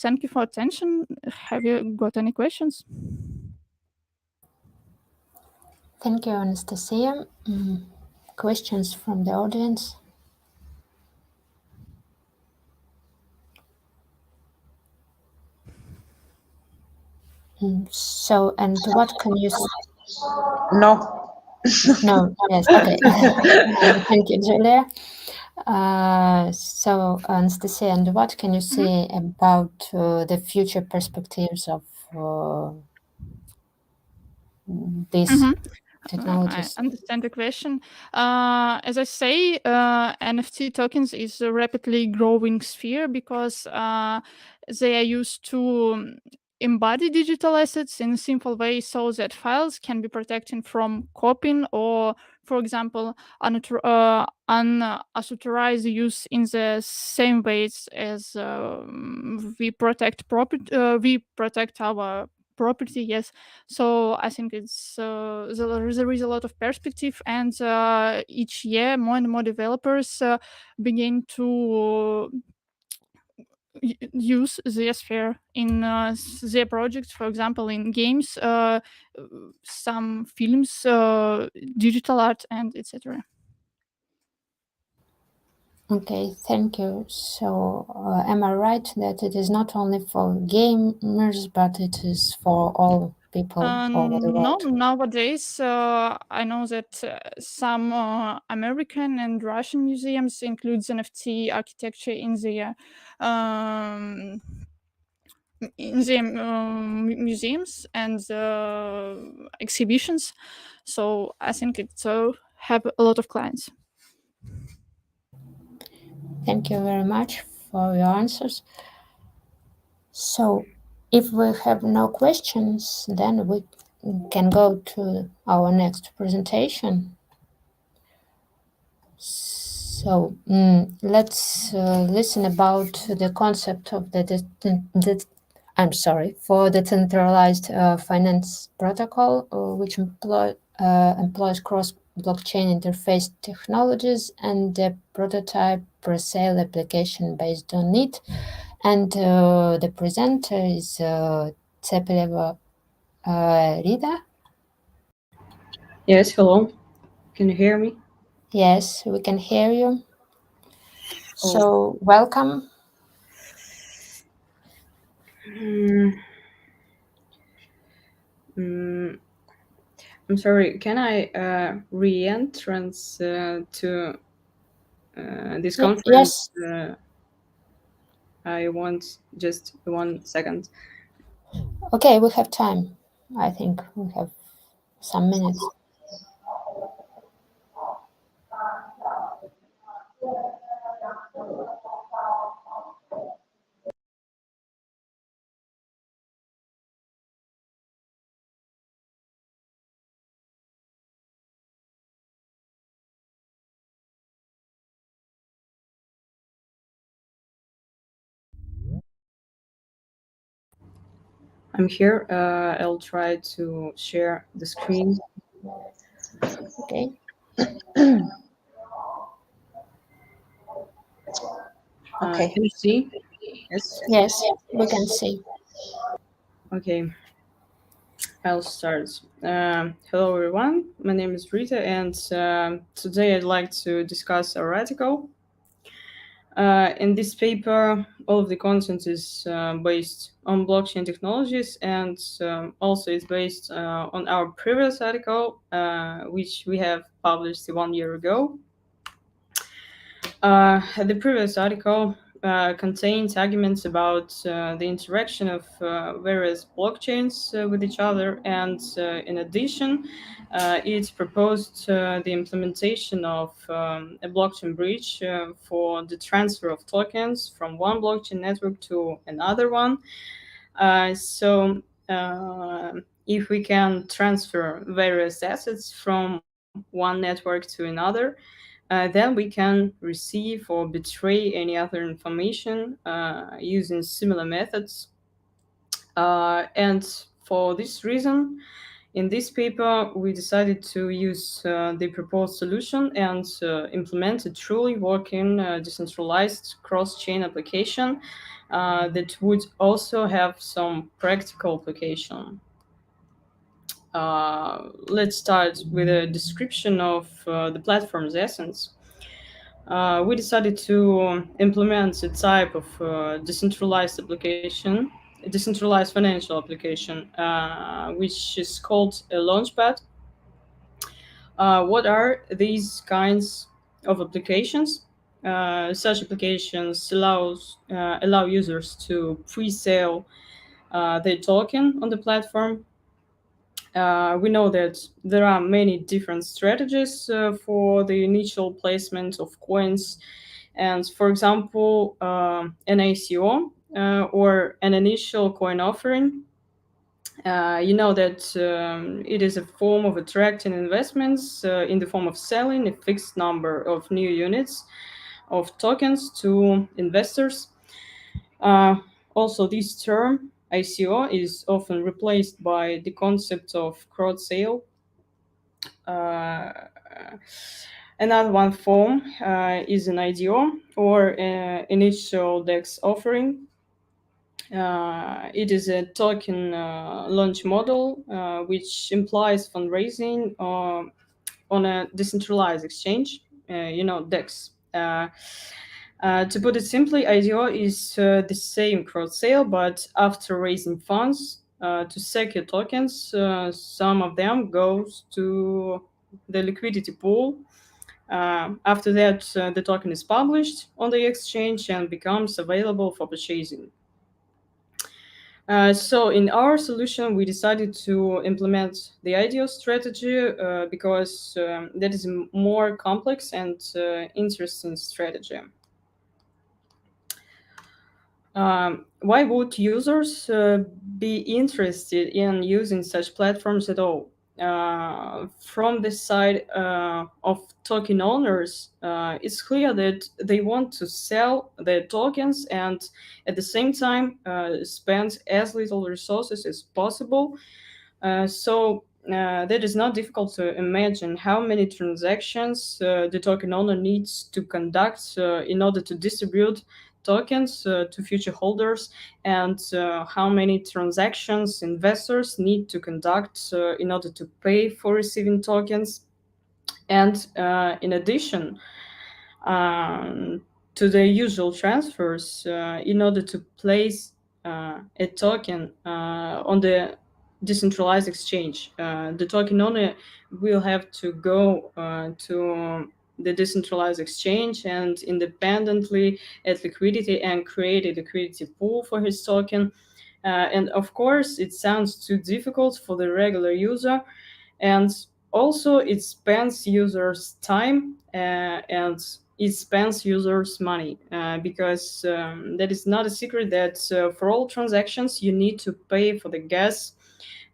thank you for attention. Have you got any questions? Thank you, Anastasia. Questions from the audience? So, and what can you... No. No, yes, okay. Thank you, Julia. So, Anastasia, and what can you say about the future perspectives of these technologies? I understand the question. As I say, NFT tokens is a rapidly growing sphere because they are used to embody digital assets in a simple way so that files can be protected from copying or, for example, unauthorized use in the same ways as we protect our property. Yes, so I think it's there is a lot of perspective, and each year more and more developers begin to use the sphere in their projects. For example, in games, some films, digital art, and etc. Okay, thank you. So, am I right that it is not only for gamers, but it is for all people over the No, world? nowadays I know that some American and Russian museums include NFT architecture in their museums and exhibitions. So I think it have a lot of clients. Thank you very much for your answers. So, if we have no questions, then we can go to our next presentation. So, let's listen about the concept of for the decentralized finance protocol, which employs cross-blockchain interface technologies and the prototype pre-sale application based on it. And the presenter is Tsepeleva Rita. Yes, hello. Can you hear me? Yes, we can hear you. So, welcome. I'm sorry, can I re-entrance to this conference? Yes. I want just 1 second. Okay, we have time. I think we have some minutes. I'm here. I'll try to share the screen. Okay. Okay. Can you see? Yes. Yes, we can see. Okay. I'll start. Hello, everyone. My name is Rita, and today I'd like to discuss our article. In this paper, all of the content is based on blockchain technologies, and also is based on our previous article, which we have published 1 year ago. The previous article contains arguments about the interaction of various blockchains with each other, and in addition, it proposed the implementation of a blockchain bridge for the transfer of tokens from one blockchain network to another one. So if we can transfer various assets from one network to another, then we can receive or betray any other information using similar methods. And for this reason, In this paper, we decided to use the proposed solution and implement a truly working decentralized cross-chain application that would also have some practical application. Let's start with a description of the platform's essence. We decided to implement a type of decentralized application, a decentralized financial application, which is called a Launchpad. What are these kinds of applications? Such applications allow users to pre-sale their token on the platform. We know that there are many different strategies for the initial placement of coins, and for example, an ICO or an initial coin offering. You know that it is a form of attracting investments in the form of selling a fixed number of new units of tokens to investors. Uh, Also, this term ICO is often replaced by the concept of crowd sale. Uh, Another one form is an IDO or initial Dex offering. It is a token launch model which implies fundraising on a decentralized exchange, Dex. To put it simply, IDO is the same crowd sale, but after raising funds to secure tokens, some of them goes to the liquidity pool. After that, the token is published on the exchange and becomes available for purchasing. So in our solution, we decided to implement the IDO strategy because that is a more complex and interesting strategy. Why would users be interested in using such platforms at all? From the side of token owners, it's clear that they want to sell their tokens and at the same time spend as little resources as possible. That is not difficult to imagine how many transactions the token owner needs to conduct in order to distribute tokens to future holders, and how many transactions investors need to conduct in order to pay for receiving tokens. And in addition to the usual transfers, in order to place a token on the decentralized exchange, the token owner will have to go to the decentralized exchange and independently add liquidity and create a liquidity pool for his token. And of course, it sounds too difficult for the regular user, and also it spends users' time and it spends users' money because that is not a secret that for all transactions you need to pay for the gas.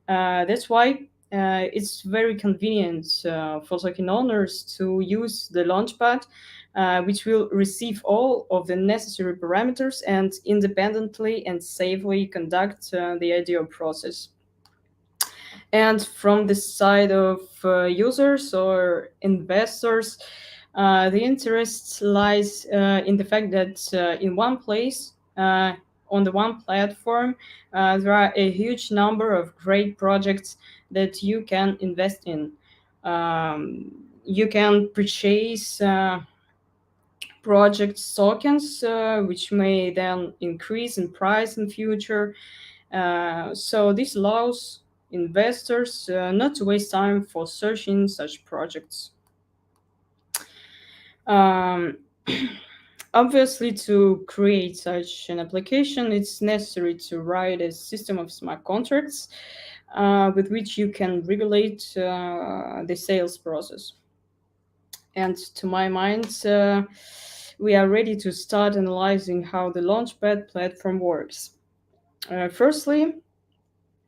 That's why it's very convenient for token owners to use the Launchpad, which will receive all of the necessary parameters and independently and safely conduct the IDO process. And from the side of users or investors, the interest lies in the fact that in one place, on the one platform, there are a huge number of great projects that you can invest in. You can purchase project tokens, which may then increase in price in future. So this allows investors not to waste time for searching such projects. Um, Obviously, to create such an application, it's necessary to write a system of smart contracts with which you can regulate the sales process. And to my mind, we are ready to start analyzing how the Launchpad platform works. Firstly,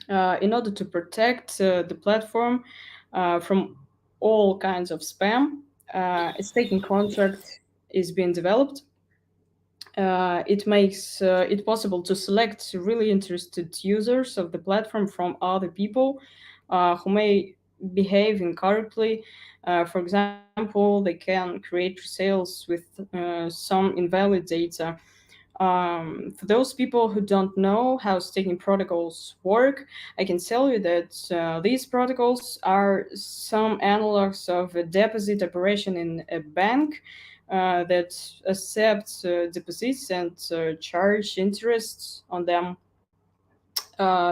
in order to protect the platform from all kinds of spam, a staking contract is being developed. It makes it possible to select really interested users of the platform from other people who may behave incorrectly. For example, they can create sales with some invalid data. For those people who don't know how staking protocols work, I can tell you that these protocols are some analogs of a deposit operation in a bank that accepts deposits and charge interests on them.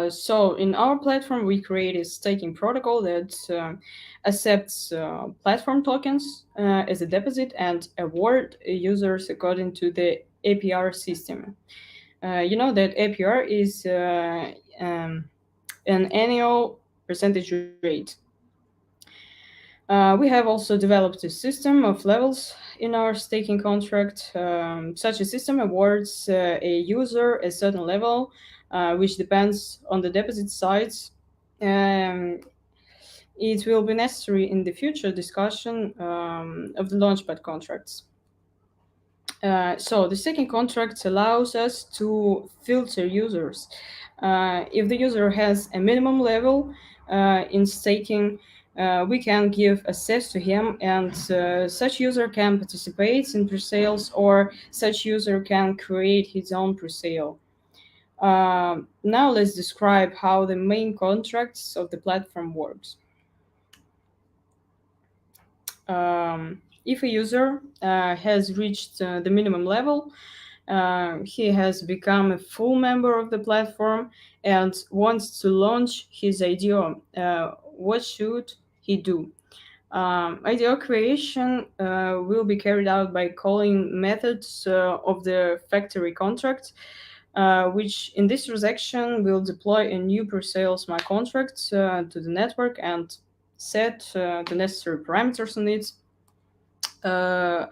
So in our platform, we create a staking protocol that accepts platform tokens as a deposit and award users according to the APR system. You know that APR is an annual percentage rate. We have also developed a system of levels in our staking contract. Such a system awards a user a certain level, which depends on the deposit size. Um, it will be necessary in the future discussion of the Launchpad contracts. So the second contract allows us to filter users. If the user has a minimum level in staking, we can give access to him, and such user can participate in pre-sales, or such user can create his own pre-sale. Now let's describe how the main contracts of the platform works. If a user has reached the minimum level, he has become a full member of the platform and wants to launch his IDO. What should he do? IDO creation will be carried out by calling methods of the factory contract, which in this transaction will deploy a new pre-sale smart contract to the network and set the necessary parameters on it. Uh,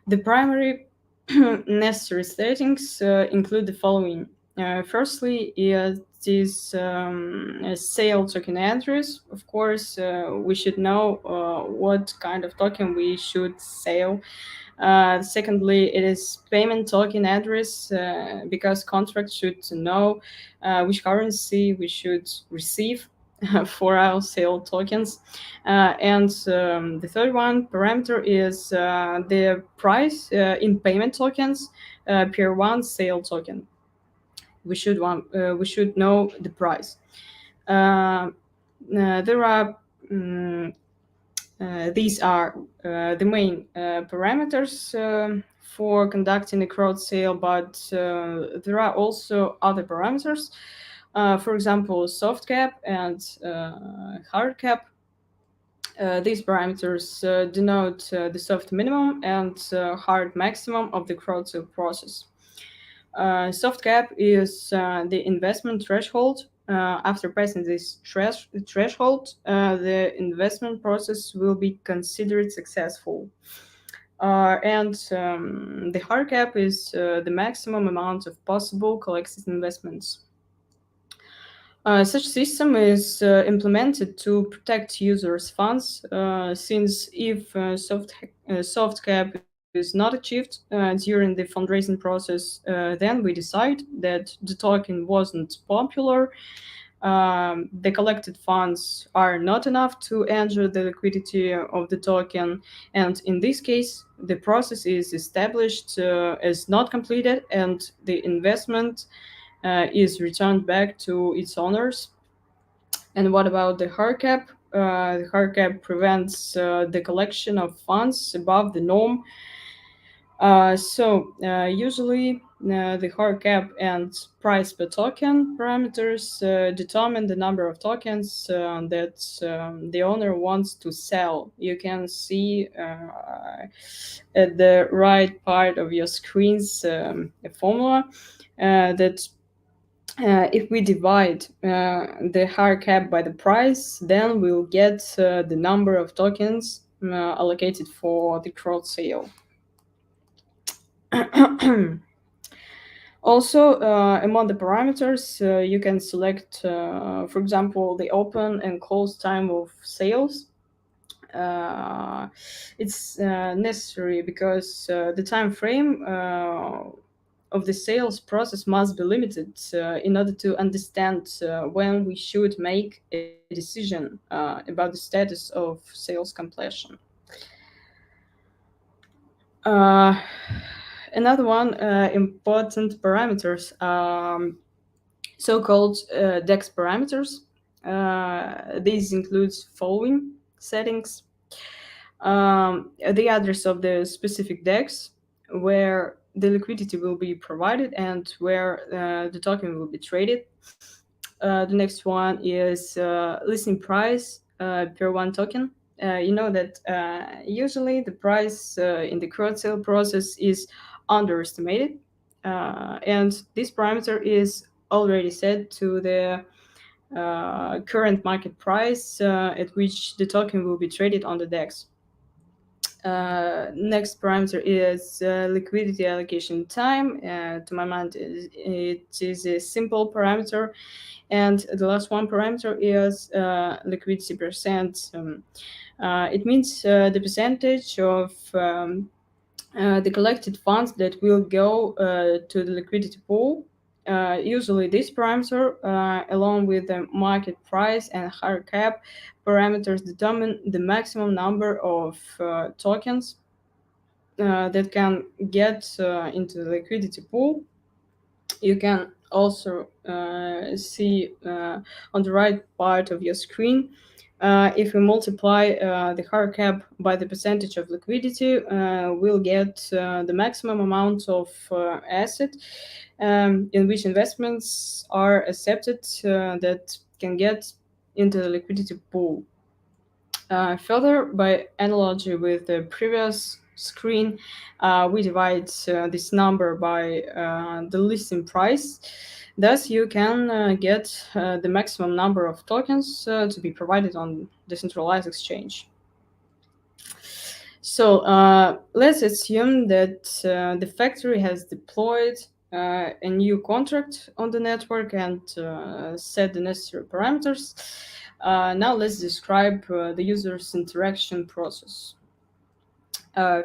the primary necessary settings include the following. Firstly, it is a sale token address. Of course, we should know what kind of token we should sell. Secondly, it is payment token address because contract should know which currency we should receive for our sale tokens. And the third one parameter is the price in payment tokens per one sale token. We should know the price. There are these are the main parameters for conducting a crowd sale, but there are also other parameters. For example, soft cap and hard cap. These parameters denote the soft minimum and hard maximum of the crowd sale process. Soft cap is the investment threshold. After passing this threshold, the investment process will be considered successful. And the hard cap is the maximum amount of possible collected investments. Such system is implemented to protect users' funds, since if soft cap is not achieved during the fundraising process, then we decide that the token wasn't popular. The collected funds are not enough to ensure the liquidity of the token, and in this case, the process is established as not completed, and the investment is returned back to its owners. And what about the hard cap? The hard cap prevents the collection of funds above the norm. Usually, the hard cap and price per token parameters determine the number of tokens that the owner wants to sell. You can see at the right part of your screens a formula that if we divide the hard cap by the price, then we'll get the number of tokens allocated for the crowd sale. Also, among the parameters, you can select, for example, the open and close time of sales. It's necessary because the time frame of the sales process must be limited in order to understand when we should make a decision about the status of sales completion. Uh, Another one, important parameters, so-called Dex parameters. These includes following settings: the address of the specific DEX, where the liquidity will be provided and where the token will be traded. The next one is listing price per one token. You know that usually the price in the crowd sale process is underestimated, and this parameter is already set to the current market price at which the token will be traded on the DEX. Next parameter is liquidity allocation time. To my mind, it is a simple parameter. And the last one parameter is liquidity percent. It means the percentage of the collected funds that will go to the liquidity pool. Usually, this parameter, along with the market price and hard cap parameters, determine the maximum number of tokens that can get into the liquidity pool. You can also see on the right part of your screen. If we multiply the hard cap by the percentage of liquidity, we'll get the maximum amount of asset in which investments are accepted that can get into the liquidity pool. Further, by analogy with the previous screen, we divide this number by the listing price. Thus, you can get the maximum number of tokens to be provided on decentralized exchange. So let's assume that the factory has deployed a new contract on the network and set the necessary parameters. Now let's describe the user's interaction process.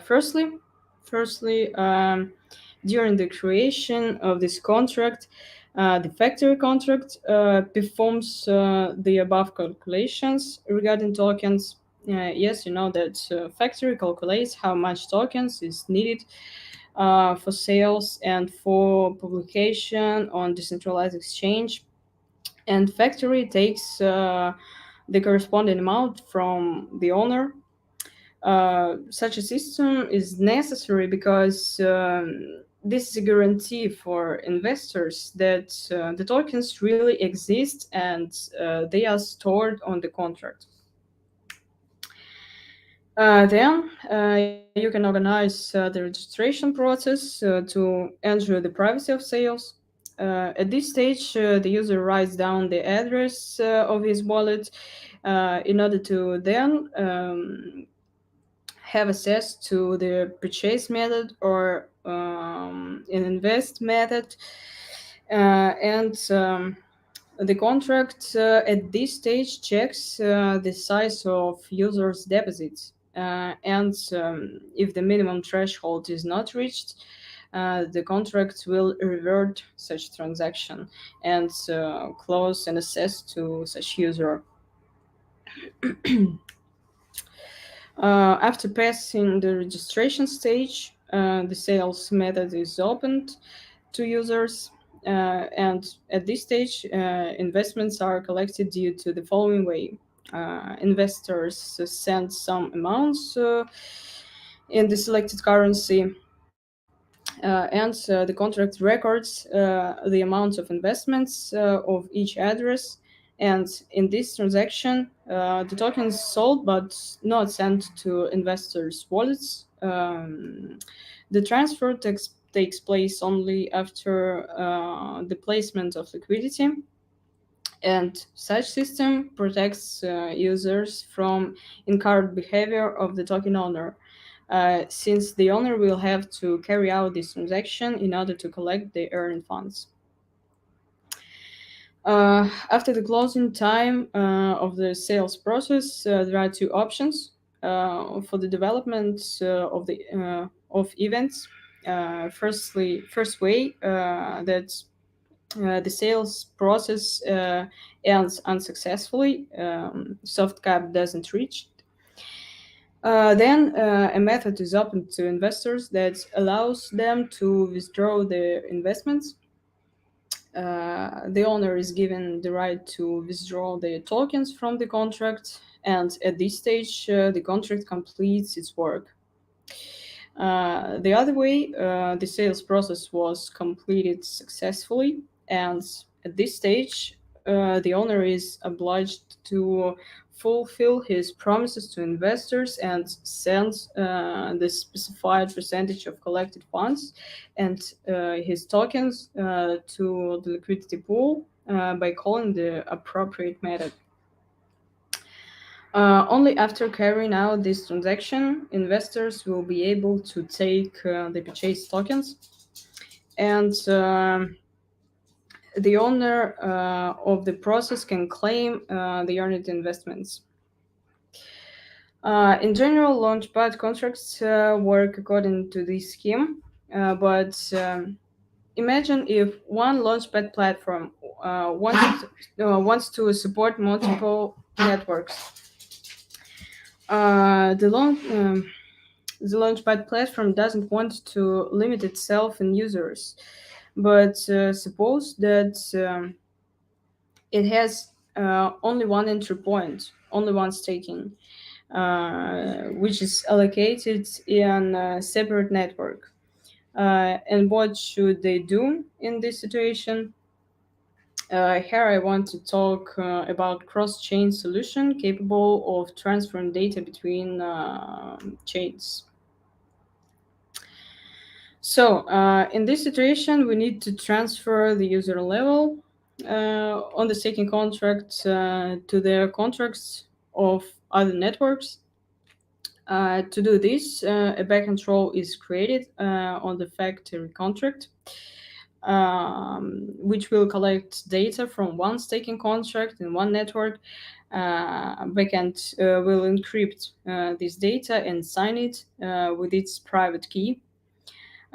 Firstly, during the creation of this contract, the factory contract performs the above calculations regarding tokens. Yes, you know that factory calculates how much tokens is needed for sales and for publication on decentralized exchange, and factory takes the corresponding amount from the owner. Such a system is necessary because this is a guarantee for investors that the tokens really exist and they are stored on the contract. Then you can organize the registration process to ensure the privacy of sales. At this stage, the user writes down the address of his wallet in order to then have access to the purchase method or an invest method. And the contract at this stage checks the size of users' deposits. And if the minimum threshold is not reached, the contract will revert such transaction and close an access to such user. After passing the registration stage, the sales method is opened to users. And at this stage, investments are collected due to the following way. Investors send some amounts in the selected currency, and the contract records the amount of investments of each address. And in this transaction, the token is sold but not sent to investors' wallets. The transfer takes place only after the placement of liquidity, and such system protects users from incorrect behavior of the token owner, since the owner will have to carry out this transaction in order to collect the earned funds. After the closing time of the sales process, there are two options for the development of events. first way that the sales process ends unsuccessfully, soft cap doesn't reach. Then a method is open to investors that allows them to withdraw their investments. The owner is given the right to withdraw the tokens from the contract, and at this stage, the contract completes its work. The other way, the sales process was completed successfully, and at this stage, the owner is obliged to fulfill his promises to investors and send the specified percentage of collected funds and his tokens to the liquidity pool by calling the appropriate method. Only after carrying out this transaction, investors will be able to take the purchased tokens, and the owner of the process can claim the earned investments. In general, Launchpad contracts work according to this scheme, but imagine if one Launchpad platform wants to support multiple networks. The Launchpad platform doesn't want to limit itself in users, but suppose that it has only one entry point, only one staking, which is allocated in a separate network. And what should they do in this situation? Here I want to talk about cross-chain solution capable of transferring data between chains. So in this situation, we need to transfer the user level on the staking contract to the contracts of other networks. To do this, a backend role is created on the factory contract, which will collect data from one staking contract in one network. Backend will encrypt this data and sign it with its private key.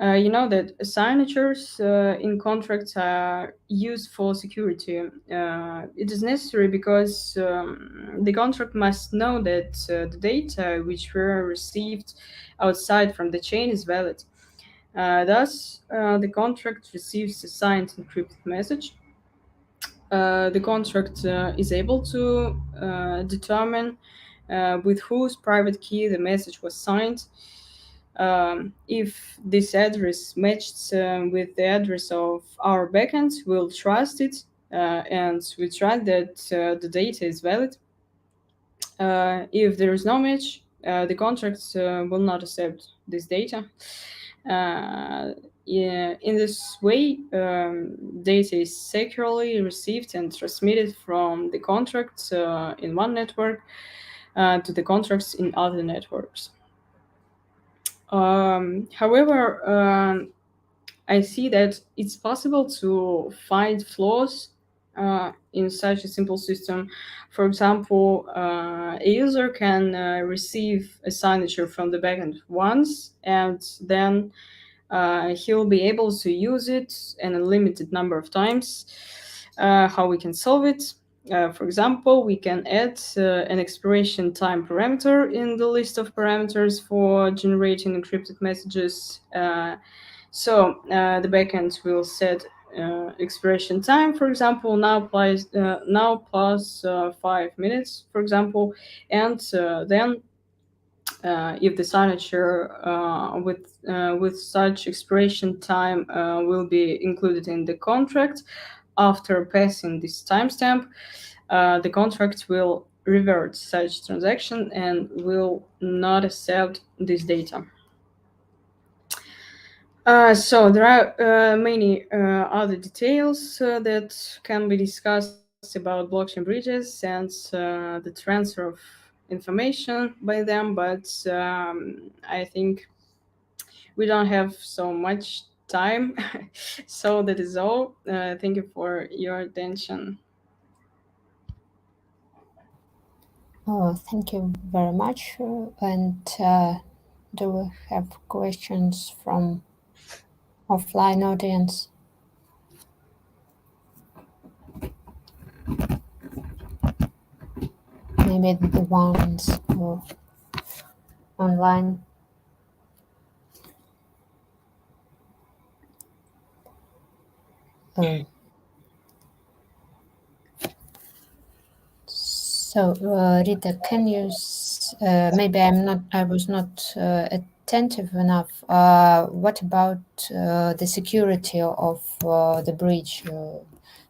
You know that signatures in contracts are used for security. It is necessary because the contract must know that the data which were received outside from the chain is valid. Thus, the contract receives a signed encrypted message. The contract is able to determine with whose private key the message was signed. If this address matched with the address of our backend, we'll trust it and we trust that the data is valid. If there is no match, the contract will not accept this data. In this way, data is securely received and transmitted from the contracts in one network to the contracts in other networks. However, I see that it's possible to find flaws in such a simple system. For example, a user can receive a signature from the backend once, and then he'll be able to use it an unlimited number of times. How we can solve it? For example, we can add an expiration time parameter in the list of parameters for generating encrypted messages. So the backend will set expiration time, for example, now plus 5 minutes, for example, and then if the signature with such expiration time will be included in the contract after passing this timestamp, the contract will revert such transaction and will not accept this data. So there are many other details that can be discussed about blockchain bridges and the transfer of information by them, but I think we don't have so much time. So that is all. Thank you for your attention. Oh, thank you very much. And do we have questions from offline audience? Maybe the ones who online. So, Rita, can you? Maybe I was not attentive enough. What about the security of the breach?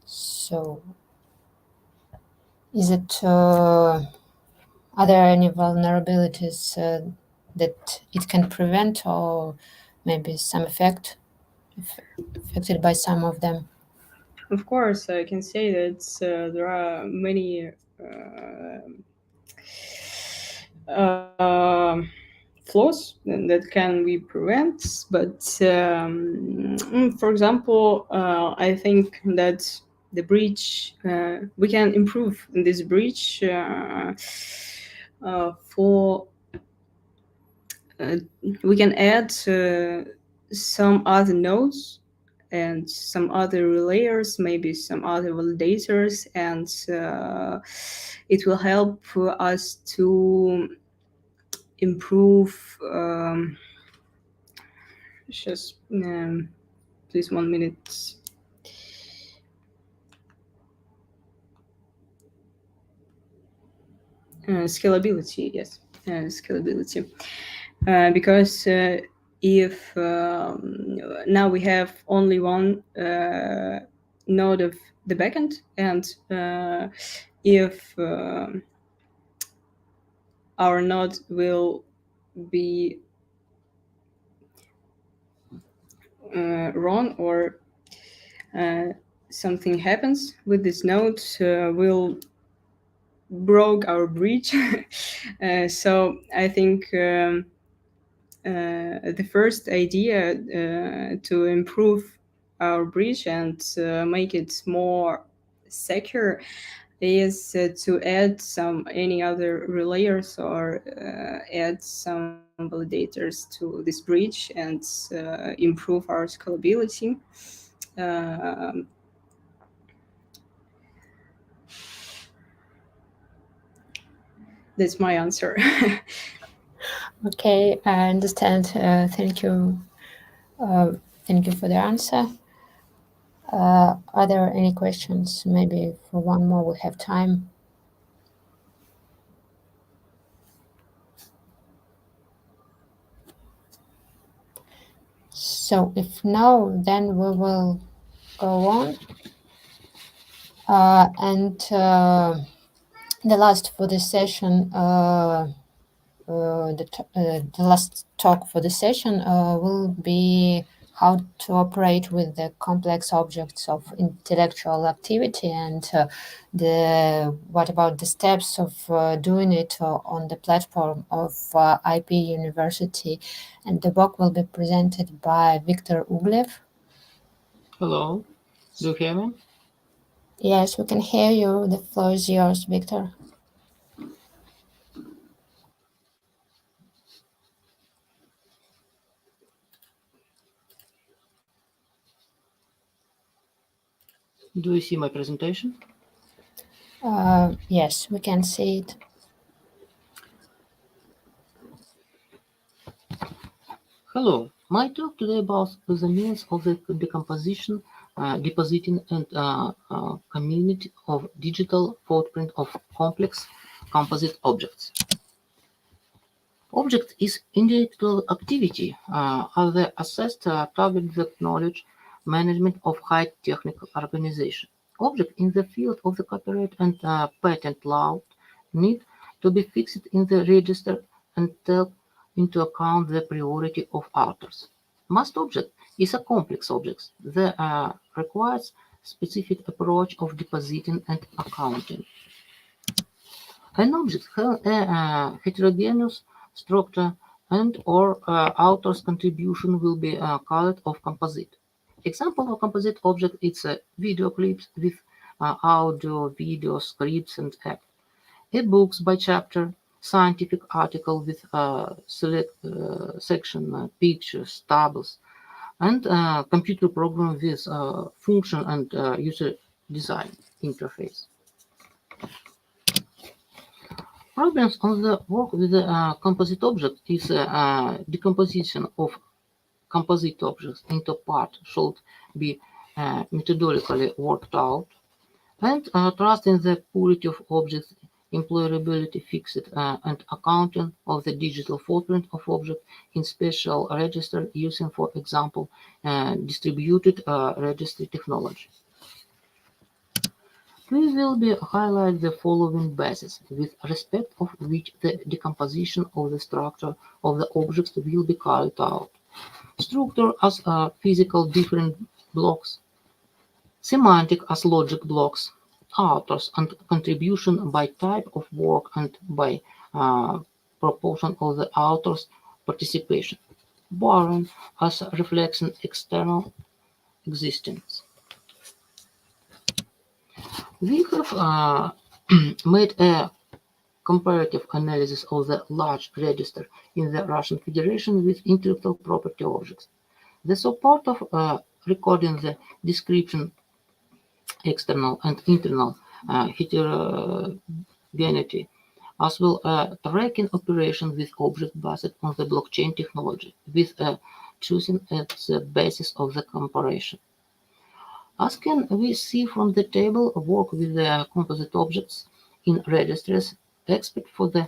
So, is it? Are there any vulnerabilities that it can prevent, or maybe some affected by some of them? Of course, I can say that there are many flaws that can be prevented. But for example, I think that the breach we can improve this breach for we can add some other nodes and some other layers, maybe some other validators, and it will help us to improve. Just please 1 minute. Scalability, yes, scalability. Because if now we have only one node of the backend, and if our node will be wrong, or something happens with this node, we'll broke our breach. So I think the first idea to improve our breach and make it more secure is to add any other layers, or add some validators to this breach, and improve our scalability. That's my answer. Okay, I understand. Thank you. Thank you for the answer. Are there any questions? Maybe for one more we have time. So if no, then we will go on. And the last for this session, the last talk for the session will be how to operate with the complex objects of intellectual activity, and what about the steps of doing it on the platform of IP University. And the talk will be presented by Viktor Uglev. Hello, do you hear me? Yes, we can hear you. The floor is yours, Viktor. Do you see my presentation? Yes, we can see it. Hello, my talk today about the means of the decomposition, depositing, and community of digital footprint of complex composite objects. Object is intellectual activity, are the assessed target the knowledge management of high technical organization. Object in the field of the copyright and patent law need to be fixed in the register and take into account the priority of authors. Most object is a complex object that requires specific approach of depositing and accounting. An object has a heterogeneous structure, and or author's contribution will be called of composite. Example of composite object is video clips with audio, video, scripts, and act. E-books by chapter, scientific article with select section, pictures, tables, and computer program with function and user design interface. Problems on the work with the composite object is decomposition of composite objects into parts should be methodologically worked out, and trust in the purity of objects, employability fixed, and accounting of the digital footprint of objects in special register using, for example, distributed registry technology. We will be highlight the following bases with respect of which the decomposition of the structure of the objects will be carried out. Structure as physical different blocks, semantic as logic blocks, authors and contribution by type of work and by proportion of the author's participation, borrowing as reflection external existence. We have made a comparative analysis of the large register in the Russian Federation with intellectual property objects. The support of recording the description, external and internal heterogeneity, as well as tracking operation with object based on the blockchain technology, with choosing as the basis of the comparison. As can we see from the table, work with the composite objects in registries except for the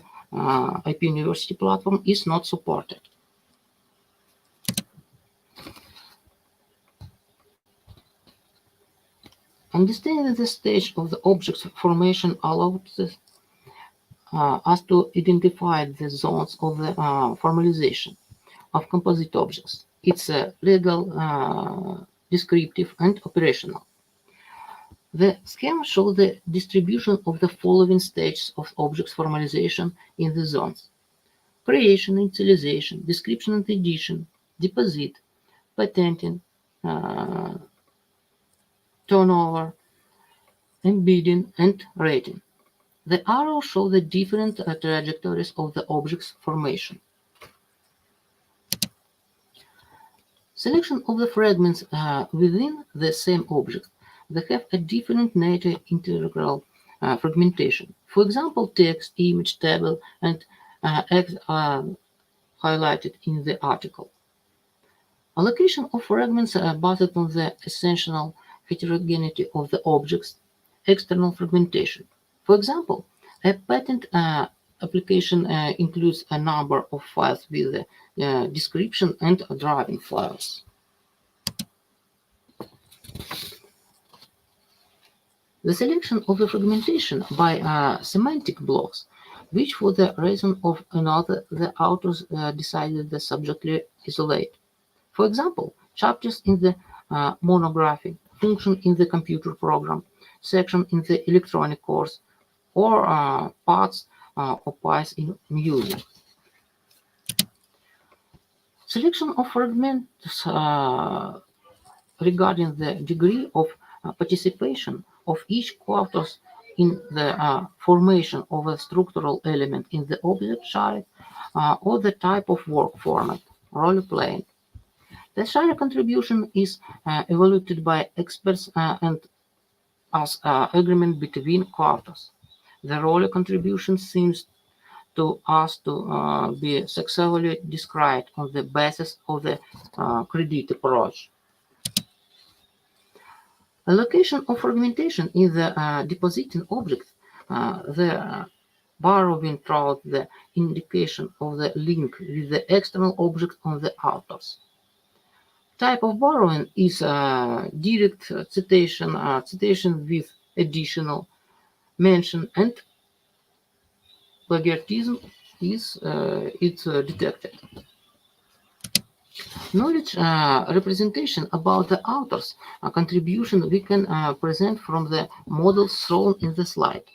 IP University platform is not supported. Understanding the stage of the object's formation allows us to identify the zones of the formalization of composite objects. It's legal, descriptive, and operational. The schema shows the distribution of the following stages of objects formalization in the zones: creation, initialization, description and edition, deposit, patenting, turnover, embedding, and rating. The arrows show the different trajectories of the object's formation. Selection of the fragments within the same object. They have a different nature integral fragmentation. For example, text, image, table, and X are highlighted in the article. Allocation of fragments based on the essential heterogeneity of the objects. External fragmentation. For example, a patent application includes a number of files with description and driving files. The selection of the fragmentation by semantic blocks, which for the reason of another the authors decided the subjectly isolate. For example, chapters in the monography, function in the computer program, section in the electronic course, or parts or pies in music. Selection of fragments regarding the degree of participation of each quarters in the formation of a structural element in the object shard or the type of work format, role-playing. The shard contribution is evaluated by experts and as agreement between quarters. The role contribution seems to us to be successfully described on the basis of the credit approach. Allocation of fragmentation in the depositing object, the borrowing throughout the indication of the link with the external object on the authors. Type of borrowing is direct citation, citation with additional mention, and plagiarism is detected. Knowledge representation about the author's contribution we can present from the models shown in the slide,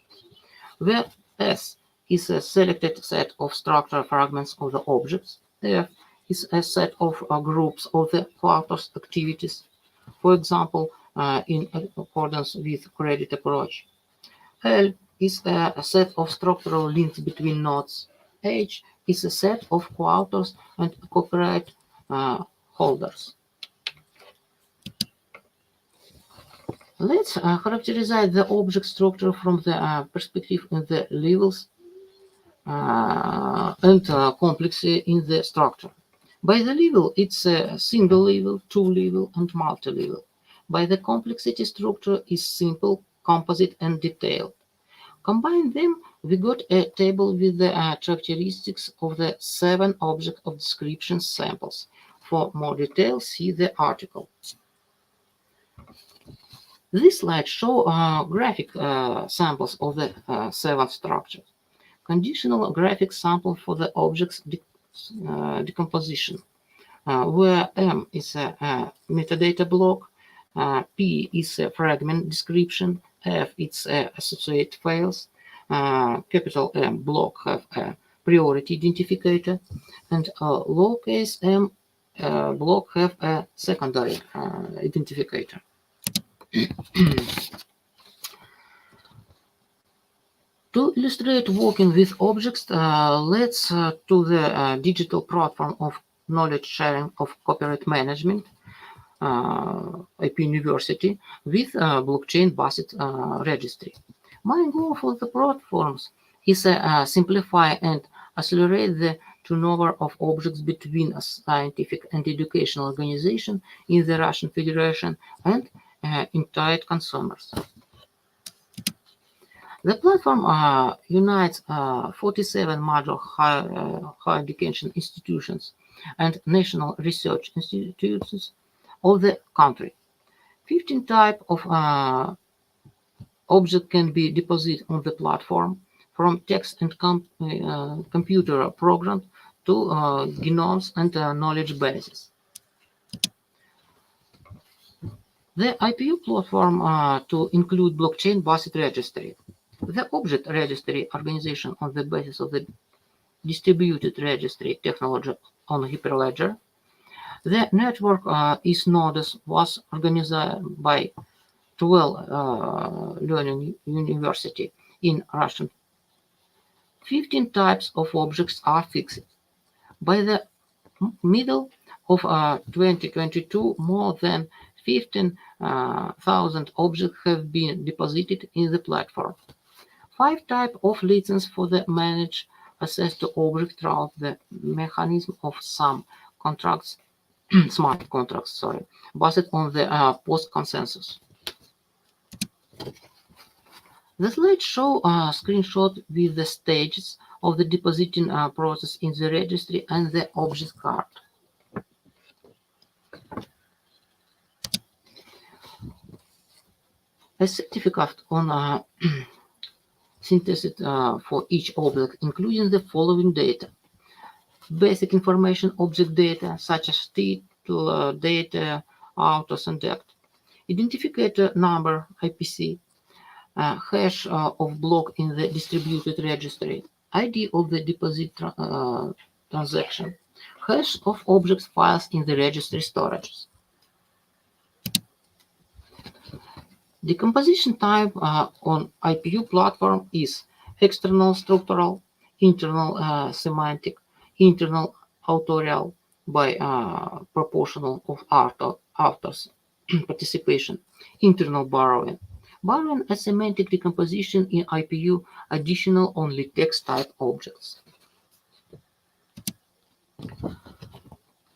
where S is a selected set of structural fragments of the objects, F is a set of groups of the author's activities, for example, in accordance with credit approach. L is a set of structural links between nodes. H is a set of co-authors and copyright holders. Let's characterize the object structure from the perspective in the levels and complexity in the structure. By the level, it's a single level, two level, and multi-level. By the complexity, structure is simple, composite, and detailed. Combine them, we got a table with the characteristics of the 7 object of description samples. For more details, see the article. This slide shows graphic samples of the 7 structures. Conditional graphic sample for the object's decomposition, where M is a metadata block, P is a fragment description, F is associate files, capital M block have a priority identificator, and lowercase m block have a secondary identificator. To illustrate working with objects, let's to the digital platform of knowledge sharing of copyright management, IP University, with blockchain-based registry. My goal for the platforms is simplify and accelerate the turnover of objects between a scientific and educational organization in the Russian Federation and entire consumers. The platform unites 47 major higher education institutions and national research institutions of the country. 15 types of objects can be deposited on the platform, from text and computer programs to genomes and knowledge bases. The IPU platform to include blockchain-based registry. The object registry organization on the basis of the distributed registry technology on Hyperledger. The network is nodes was organized by 12 learning university in Russian. 15 types of objects are fixed. By the middle of 2022, more than 15,000 objects have been deposited in the platform. 5 types of license for the manage access to object through the mechanism of some contracts, smart contracts, based on the post consensus. The slide shows a screenshot with the stages of the depositing process in the registry and the object card. A certificate on synthesis for each object, including the following data: basic information object data, such as title, data, authors, and date, identifier number, IPC, hash of block in the distributed registry, ID of the deposit transaction, hash of objects files in the registry storages. Decomposition type on IPU platform is external structural, internal semantic, internal authorial by proportional of authors participation, internal borrowing. Borrowing a semantic decomposition in IPU additional only text type objects.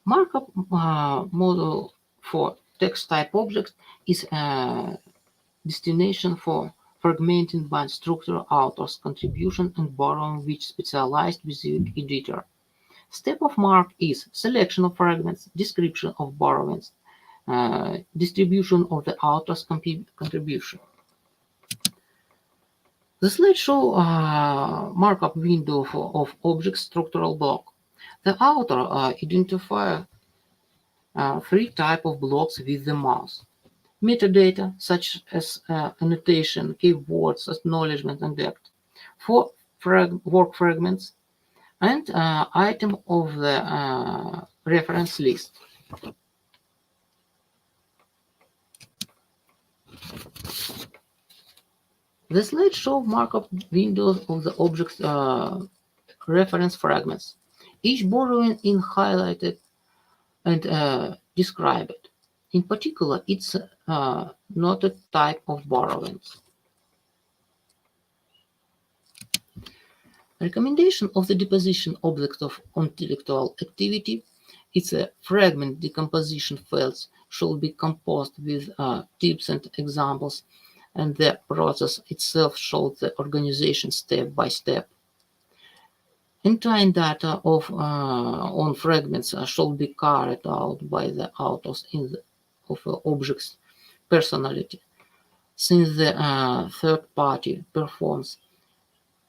Markup model for text type objects is destination for fragmenting by structure, author's contribution, and borrowing which specialized with editor. Step of mark is selection of fragments, description of borrowings, distribution of the author's contribution. The slide shows markup window of object structural block. The author identifies 3 types of blocks with the mouse. Metadata, such as annotation, keywords, acknowledgement, and depth. 4 work fragments, and item of the reference list. The slide shows markup windows of the object's reference fragments. Each borrowing is highlighted and described. In particular, it's not a type of borrowings. Recommendation of the deposition object of intellectual activity. Its fragment decomposition fields should be composed with tips and examples, and the process itself shows the organization step by step. Entire data of on fragments should be carried out by the authors of object's personality, since the third party performs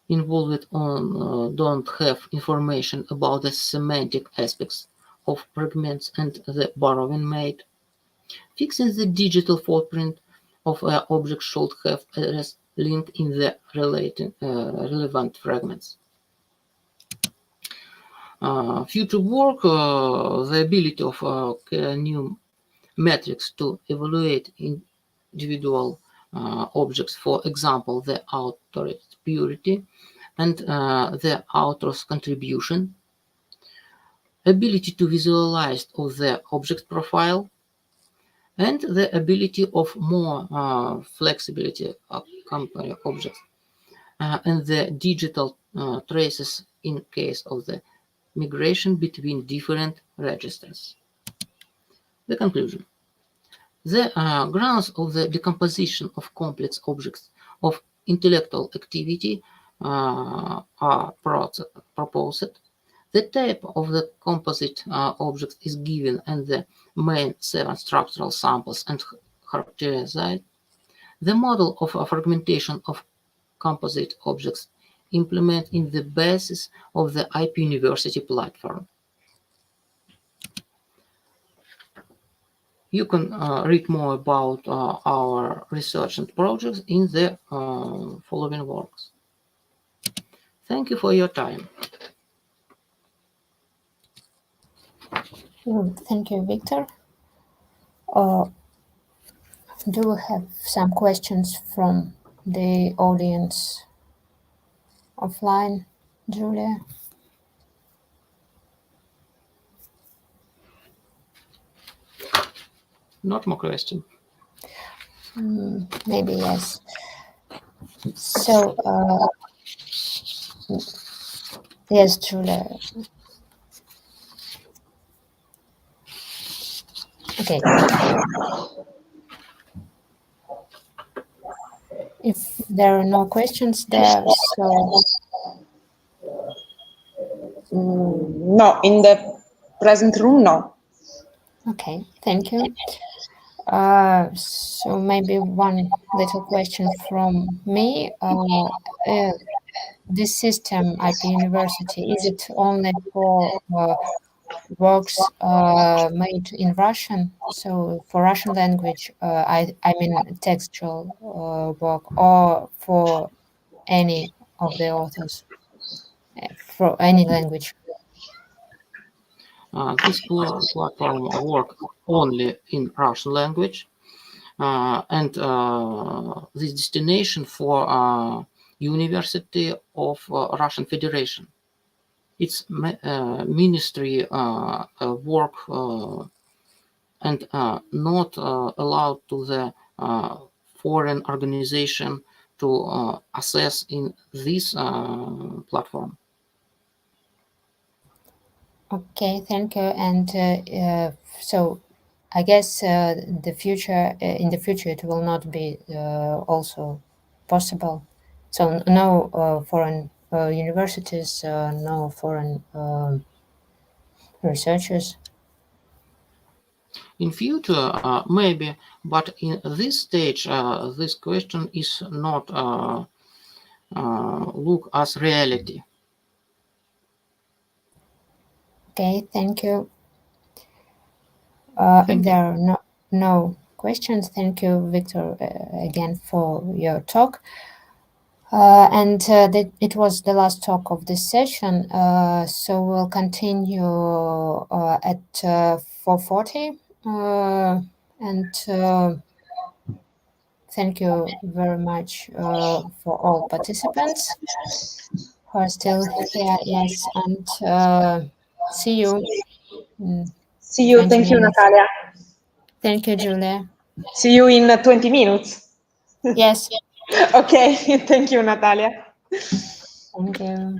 involved don't have information about the semantic aspects of fragments and the borrowing made. Fixing the digital footprint of an object should have a link in the relevant fragments. Future work, the ability of new metrics to evaluate individual objects, for example, the author's purity and the author's contribution, ability to visualize of the object profile, and the ability of more flexibility of company objects, and the digital traces in case of the migration between different registers. The conclusion. The grounds of the decomposition of complex objects of intellectual activity are proposed. The type of the composite object is given and the main 7 structural samples and characterized. The model of fragmentation of composite objects implement in the basis of the IP University platform. You can read more about our research and projects in the following works. Thank you for your time. Thank you, Victor. Do we have some questions from the audience offline, Julia? Not more question. Maybe yes. So, yes, Julia. Okay. If there are no questions there, so... No, in the present room, no. Okay, thank you. So maybe one little question from me. This system, IP University, is it only for works made in Russian? So for Russian language, I mean textual work, or for any of the authors, for any language? This platform works only in Russian language, and this destination for University of Russian Federation. It's ministry work and not allowed to the foreign organization to access in this platform. Okay, thank you. And so I guess the future, in the future, it will not be also possible. So no foreign universities, no foreign researchers. In future, maybe, but in this stage, this question is not look as reality. Okay, thank you. Thank if there are no questions, thank you, Victor, again for your talk. It was the last talk of this session, so we'll continue at 4:40. Thank you very much for all participants who are still here. Yes, and see you. See you. Thank you, minutes. Natalia. Thank you, Julia. See you in 20 minutes. Yes, Okay, thank you, Natalia. thank you.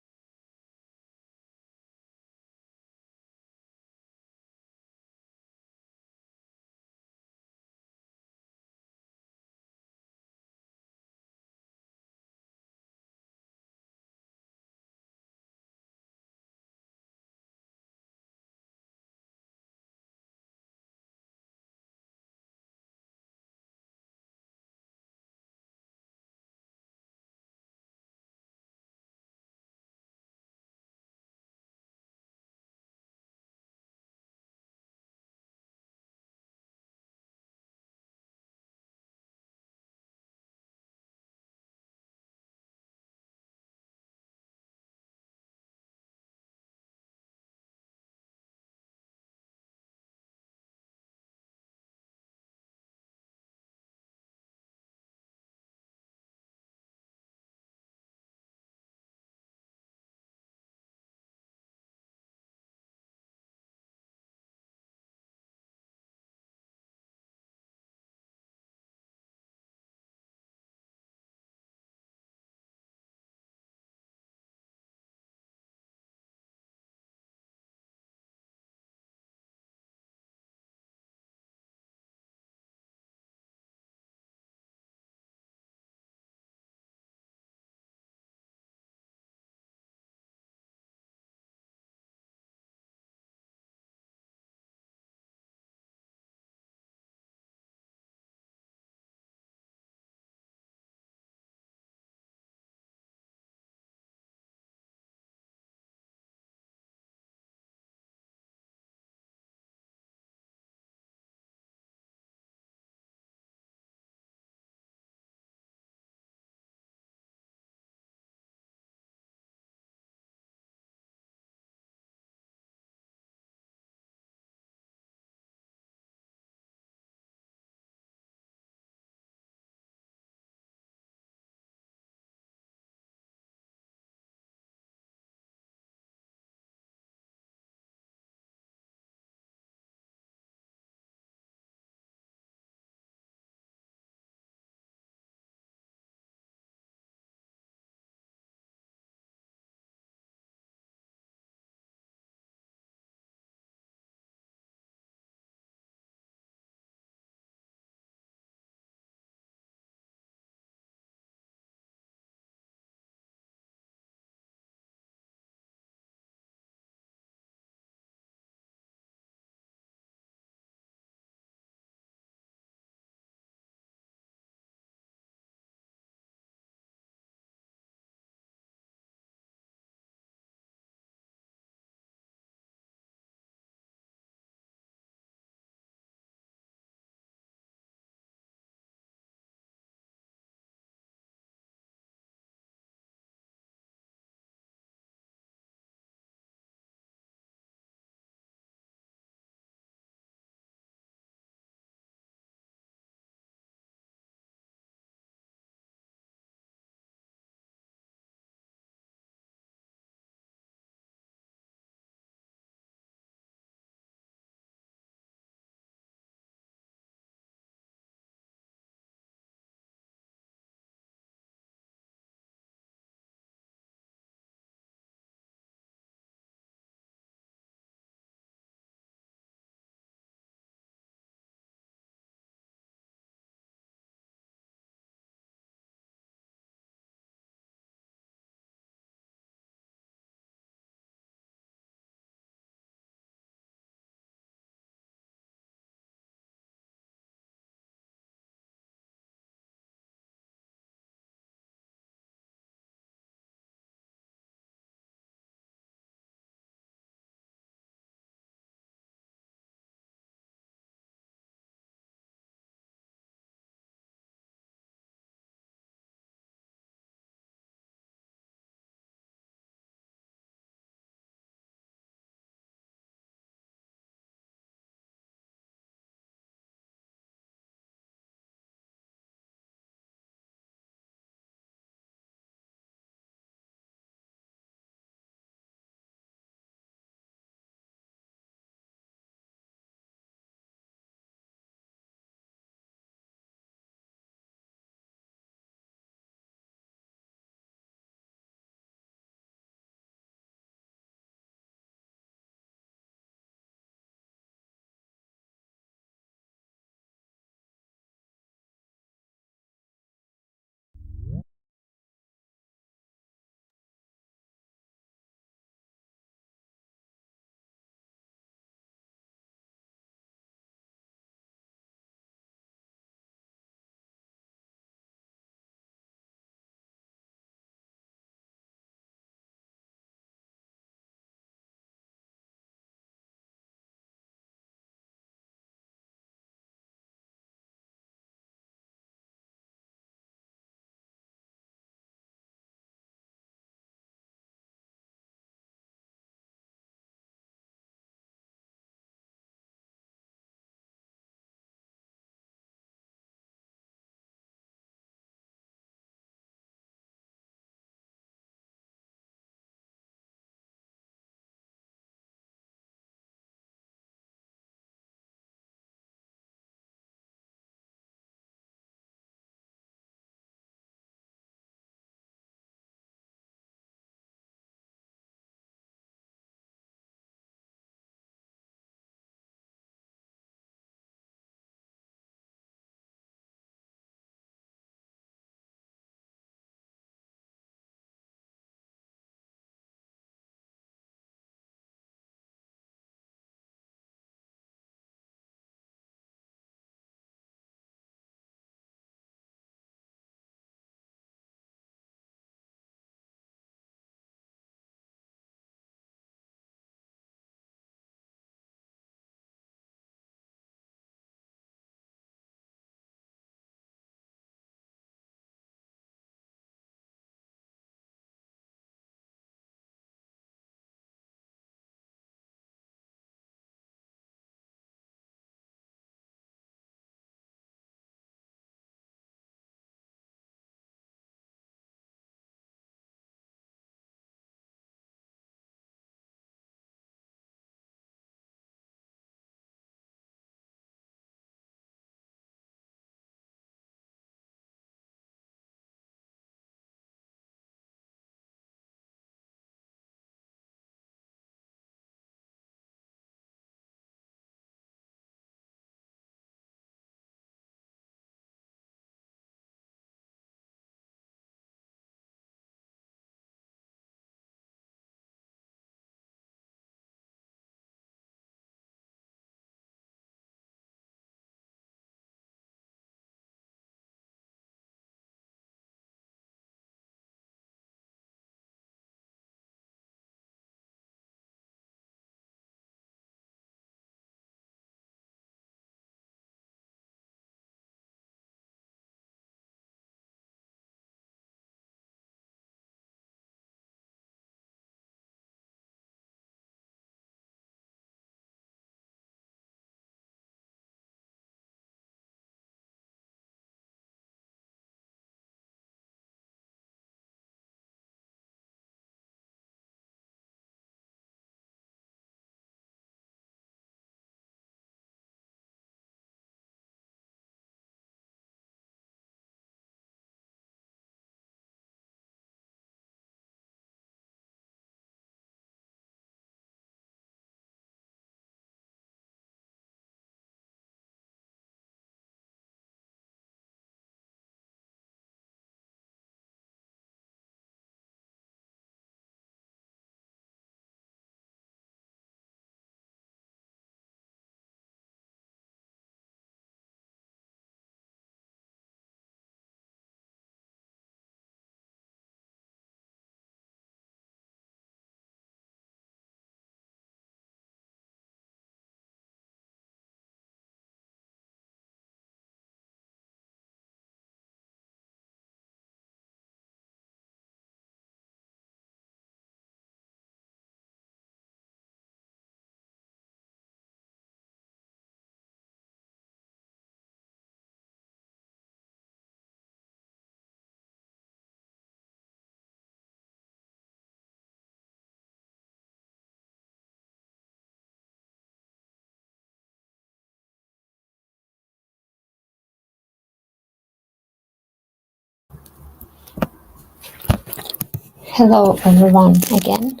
Hello, everyone, again.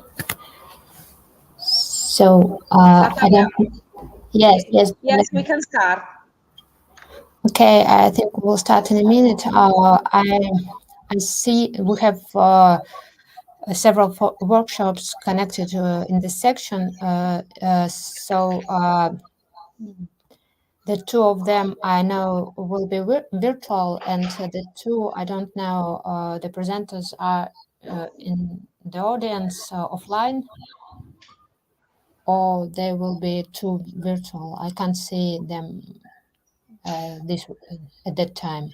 So, I don't. Yes, yes. Yes, we can start. Okay, I think we'll start in a minute. I see we have several workshops connected in this section. So the two of them I know will be virtual, and the two I don't know. The presenters are in the audience offline, or they will be two virtual. I can't see them this at that time.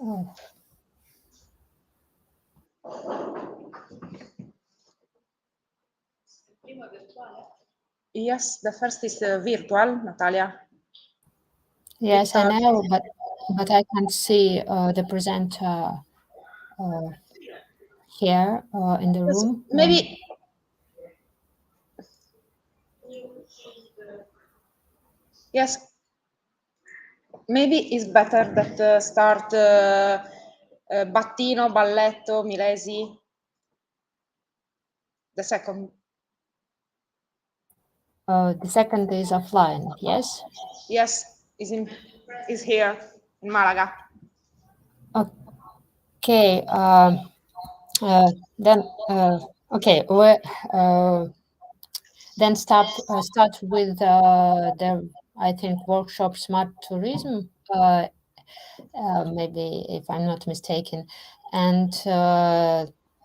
Oh. Yes, the first is virtual, Natalia. Yes, I know, but I can't see the presenter here in the room. Maybe yes. Maybe it's better that start Battino, Balletto, Milesi. The second. The second is offline. Yes. Yes, is here in Malaga. Okay. Then okay. We then start with the I think workshop Smart Tourism. Maybe if I'm not mistaken, and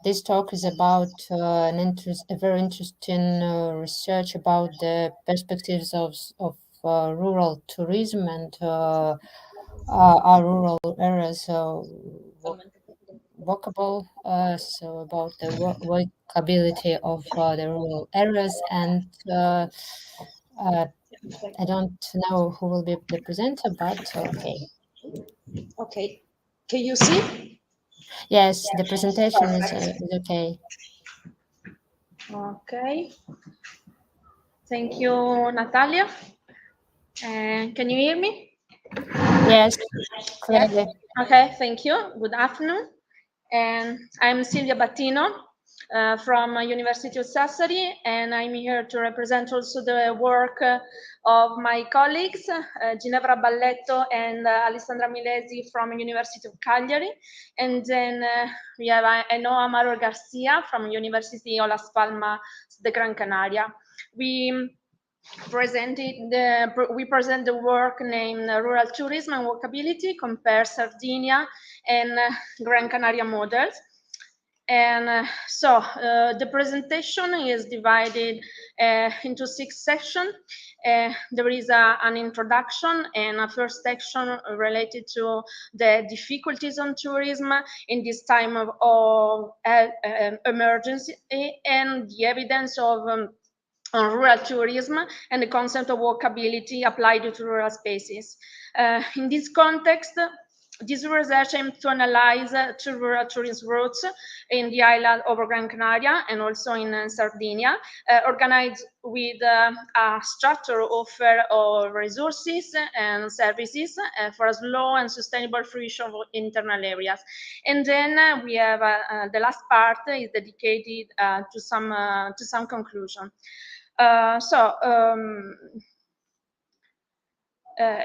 this talk is about a very interesting research about the perspectives of rural tourism and our rural areas walkable. So about the walkability of the rural areas, and I don't know who will be the presenter, but okay. Okay. Can you see? Yes, the presentation is okay. Okay. Thank you, Natalia. Can you hear me? Yes, clearly. Okay, thank you. Good afternoon. And I'm Silvia Battino from University of Sassari, and I'm here to represent also the work of my colleagues, Ginevra Balletto and Alessandra Milesi from University of Cagliari. And then we have Enoa Amaro Garcia from University of Las Palmas de Gran Canaria. We present the work named Rural Tourism and Walkability, compare Sardinia and Gran Canaria models. And so the presentation is divided into 6 sections. There is an introduction and a first section related to the difficulties on tourism in this time of emergency and the evidence of on rural tourism and the concept of walkability applied to rural spaces. In this context, this research aims to analyze two rural tourism routes in the island of Gran Canaria and also in Sardinia, organized with a structure offer of resources and services for a slow and sustainable fruition of internal areas. And then we have the last part is dedicated to some conclusion.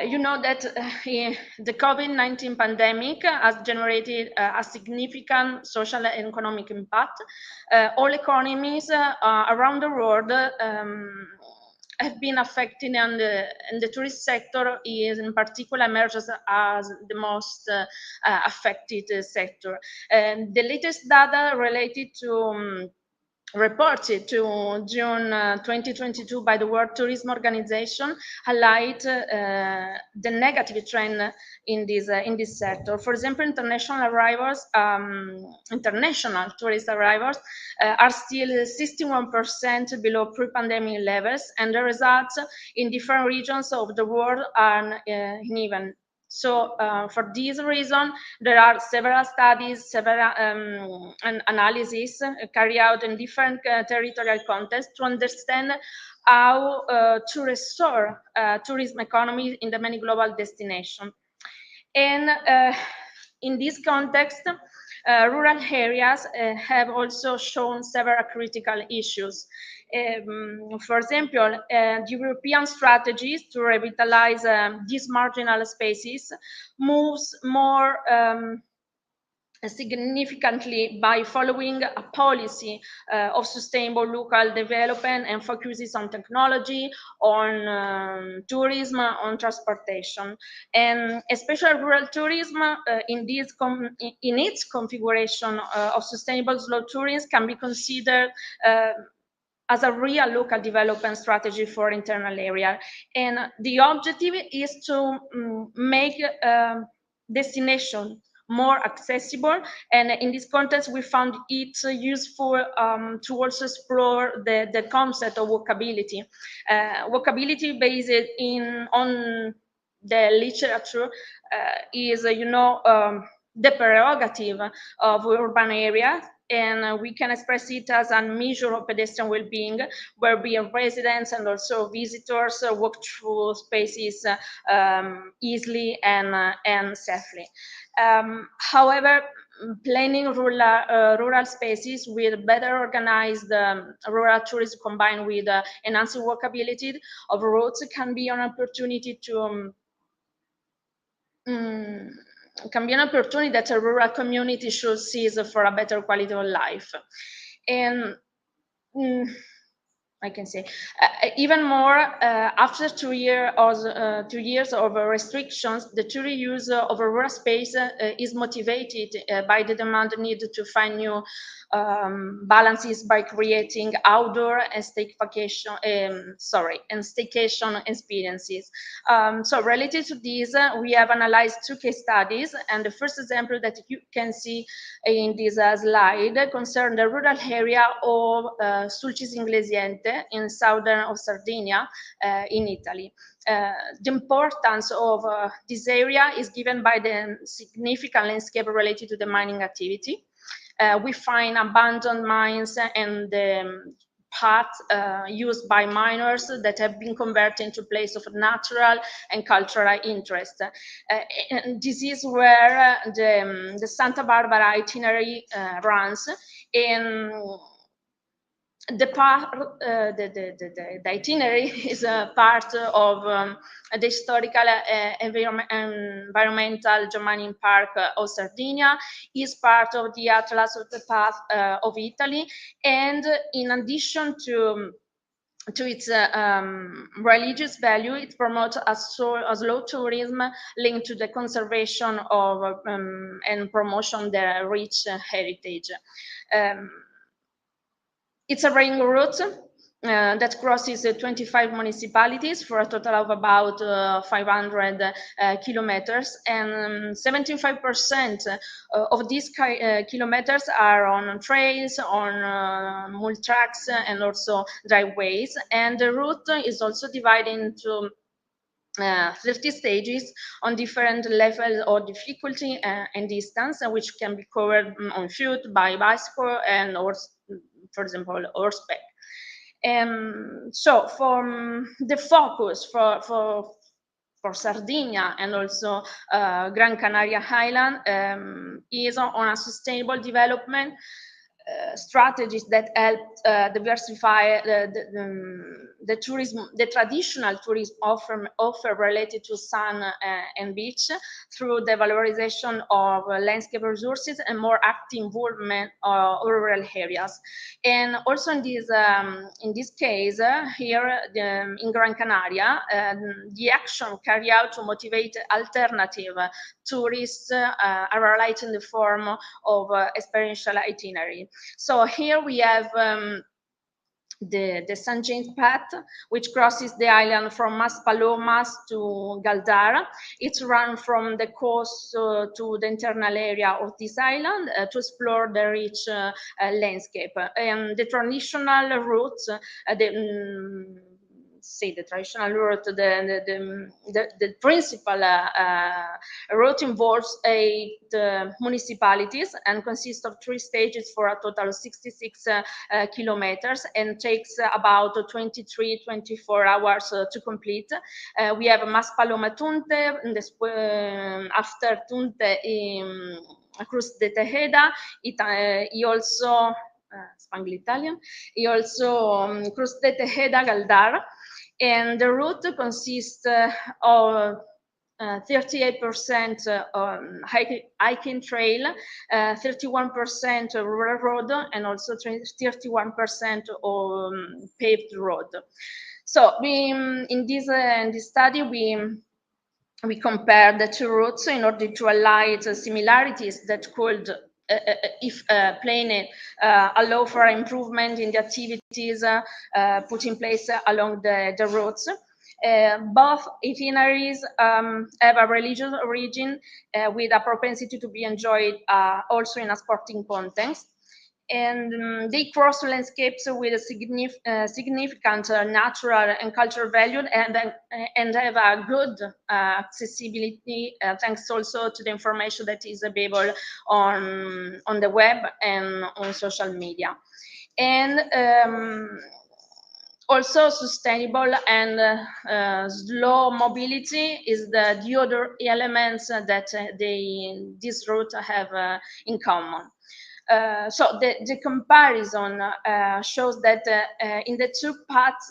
You know that the COVID-19 pandemic has generated a significant social and economic impact. All economies around the world have been affected, and the tourist sector is in particular emerges as the most affected sector. The latest data related to reported to June 2022 by the World Tourism Organization highlight the negative trend in this sector. For example, international tourist arrivals are still 61% below pre-pandemic levels, and the results in different regions of the world are uneven. So for this reason, there are several studies, several analyses carried out in different territorial contexts to understand how to restore tourism economy in the many global destinations. And in this context, rural areas have also shown several critical issues. For example, the European strategies to revitalize these marginal spaces moves more significantly by following a policy of sustainable local development and focuses on technology, on tourism, on transportation. And especially rural tourism in its configuration of sustainable slow tourism can be considered as a real local development strategy for internal area. And the objective is to make destination more accessible, and in this context we found it useful to also explore the concept of walkability. Walkability based on the literature is the prerogative of urban areas, and we can express it as a measure of pedestrian well-being, where residents and also visitors walk through spaces easily and safely. However, planning rural spaces with better organized rural tourism combined with enhancing walkability of roads can be an opportunity to that a rural community should seize for a better quality of life. And I can say even more after 2 years of restrictions, the tourist use of a rural space is motivated by the demand needed to find new balances by creating outdoor and staycation experiences. So related to this, we have analyzed 2 case studies, and the first example that you can see in this slide concern the rural area of Sulcis Inglesiente in southern of Sardinia in Italy. The importance of this area is given by the significant landscape related to the mining activity. We find abandoned mines and the paths used by miners that have been converted into place of natural and cultural interest. And this is where the Santa Barbara itinerary runs. In the itinerary is a part of the historical environmental Germanian Park of Sardinia, is part of the Atlas of the Path of Italy, and in addition to its religious value, it promotes a slow tourism linked to the conservation of and promotion the rich heritage. It's a ring route that crosses 25 municipalities for a total of about 500 kilometers, and 75% of these kilometers are on trails, on mule tracks, and also driveways. And the route is also divided into 30 stages on different levels of difficulty and distance, which can be covered on foot, by bicycle, and for example, horseback. So for the focus for Sardinia and also Gran Canaria Island is on a sustainable development strategies that help diversify the tourism, the traditional tourism offer related to sun and beach, through the valorization of landscape resources and more active involvement of rural areas. And also in this case here in Gran Canaria, the action carried out to motivate alternative tourists are highlighted in the form of experiential itinerary. So here we have the St. James Path, which crosses the island from Maspalomas to Galdara. It's run from the coast to the internal area of this island to explore the rich landscape. And the traditional routes say the traditional route, the principal route involves the municipalities and consists of 3 stages for a total of 66 kilometers and takes about 23-24 hours to complete. We have Maspaloma Tunte, after Tunte Cruz de Tejeda, he also Spanglish Italian. He also Cruz de Tejeda Galdar, and the route consists of 38% hiking trail, 31% railroad, and also 31% paved road. So we in this study we compared the two routes in order to highlight similarities that could, if planned, allow for improvement in the activities put in place along the routes. Both itineraries have a religious origin with a propensity to be enjoyed also in a sporting context. And they cross landscapes with a significant natural and cultural value, and have a good accessibility thanks also to the information that is available on the web and on social media. And also sustainable and slow mobility is the other elements that this route have in common. So the comparison shows that in the two paths,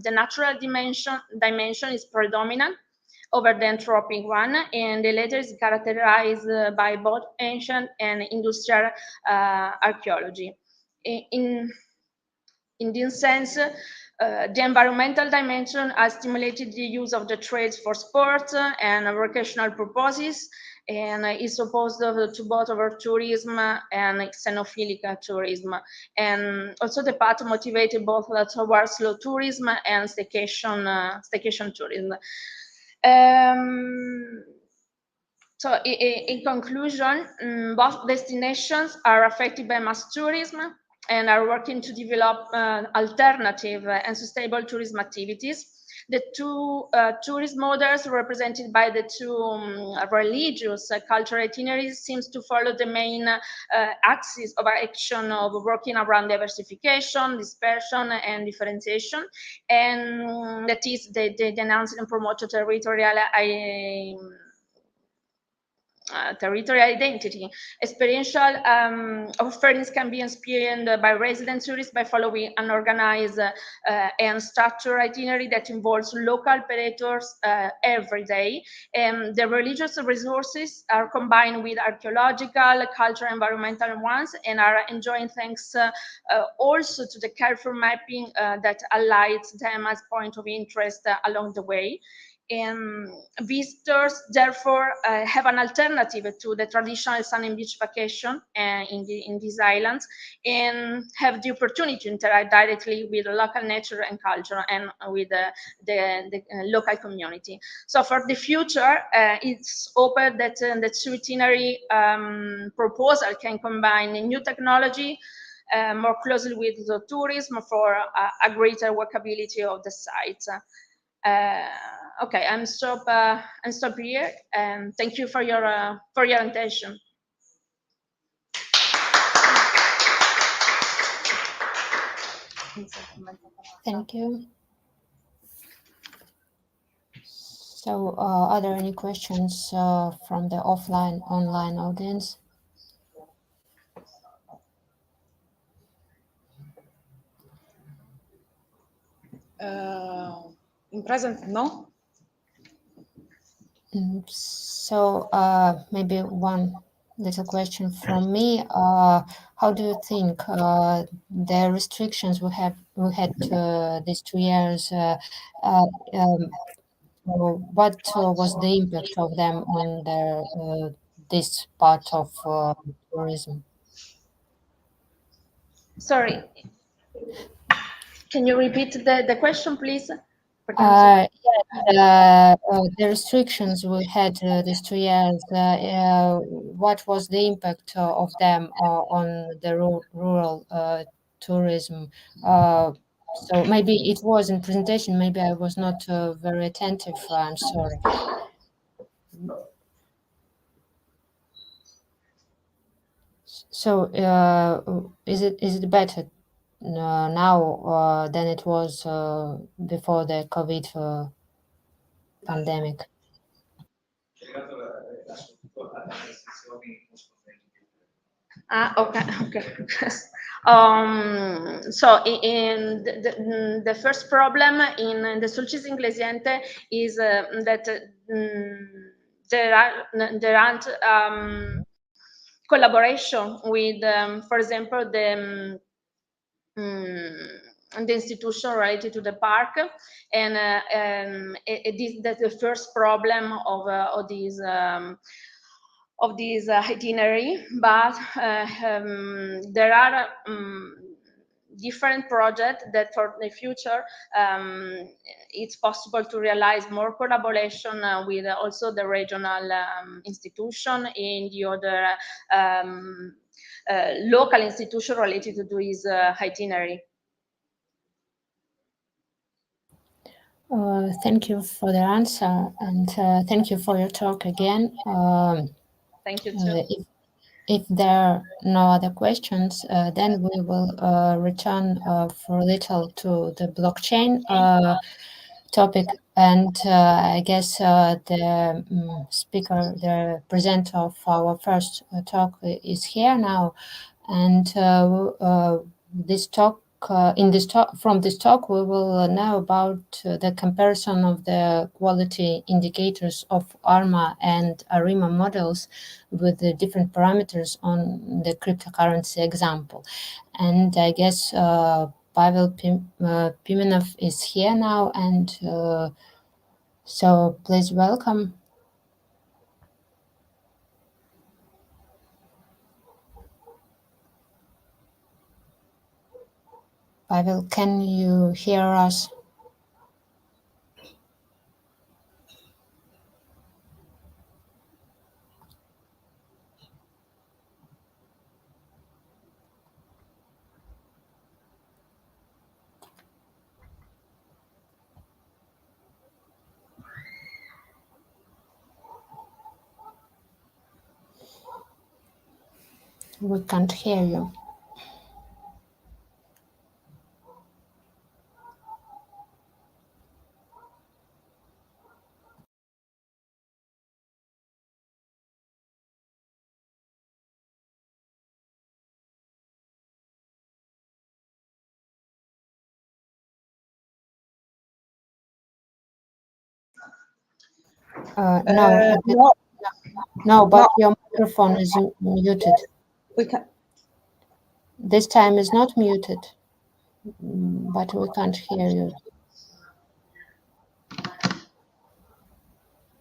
the natural dimension is predominant over the anthropic one, and the latter is characterized by both ancient and industrial archaeology. In this sense, the environmental dimension has stimulated the use of the trails for sports and recreational purposes, and is opposed to both over-tourism and xenophilic tourism. And also the path motivated both towards slow tourism and staycation tourism. So in conclusion, both destinations are affected by mass tourism and are working to develop alternative and sustainable tourism activities. The two tourist models represented by the two religious cultural itineraries seems to follow the main axis of action of working around diversification, dispersion, and differentiation, and that is they denounce and promote territorial identity. Experiential offerings can be experienced by resident tourists by following an organized and structured itinerary that involves local operators every day. And the religious resources are combined with archaeological, cultural, environmental ones, and are enjoying thanks also to the careful mapping that highlights them as point of interest along the way. And visitors therefore have an alternative to the traditional sun and beach vacation in these islands, and have the opportunity to interact directly with the local nature and culture and with the local community. So for the future, it's hoped that the two itinerary proposal can combine new technology more closely with the tourism for a greater walkability of the sites. Okay, I'm stop here, and thank you for your attention. Thank you. So, are there any questions from the online audience? In present, no. So maybe one little question from me. How do you think the restrictions we had these 2 years, what was the impact of them on this part of tourism? Sorry, can you repeat the question, please? The restrictions we had these 2 years, what was the impact of them on the rural tourism? So maybe it was in presentation, maybe I was not very attentive, I'm sorry. So is it better now than it was before the COVID pandemic? Okay, okay. So in the first problem in the sulcis inglesiente is that there aren't collaboration with, for example, the institution related to the park, and that's the first problem of this itinerary. But there are different projects that for the future it's possible to realize more collaboration with also the regional institution and the other local institution related to this itinerary. Thank you for the answer, and thank you for your talk again. Thank you too. If there are no other questions, then we will return for a little to the blockchain topic. And I guess the speaker, the presenter of our first talk is here now. And this talk, from this talk, we will know about the comparison of the quality indicators of ARMA and ARIMA models with the different parameters on the cryptocurrency example. And I guess Pavel Pimenov is here now, and so please welcome. Pavel, can you hear us? We can't hear you. No, but your microphone is muted. We can. This time is not muted, but we can't hear you.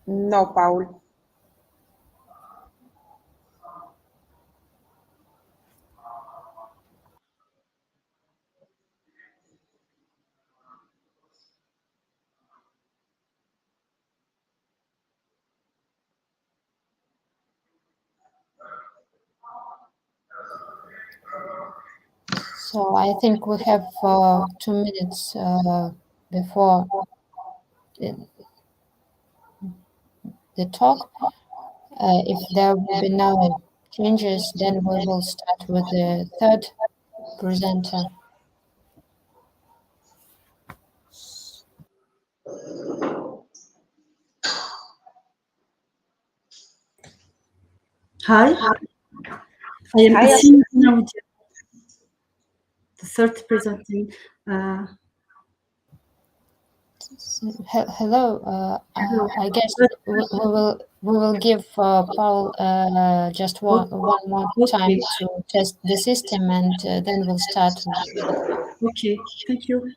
No, Paul. So I think we have 2 minutes before the talk. If there will be no changes, then we will start with the third presenter. Hi, I am Hi, Asina, the third presenting. Hello. I guess we will give Paul just one more time to test the system, and then we'll start. Okay, thank you.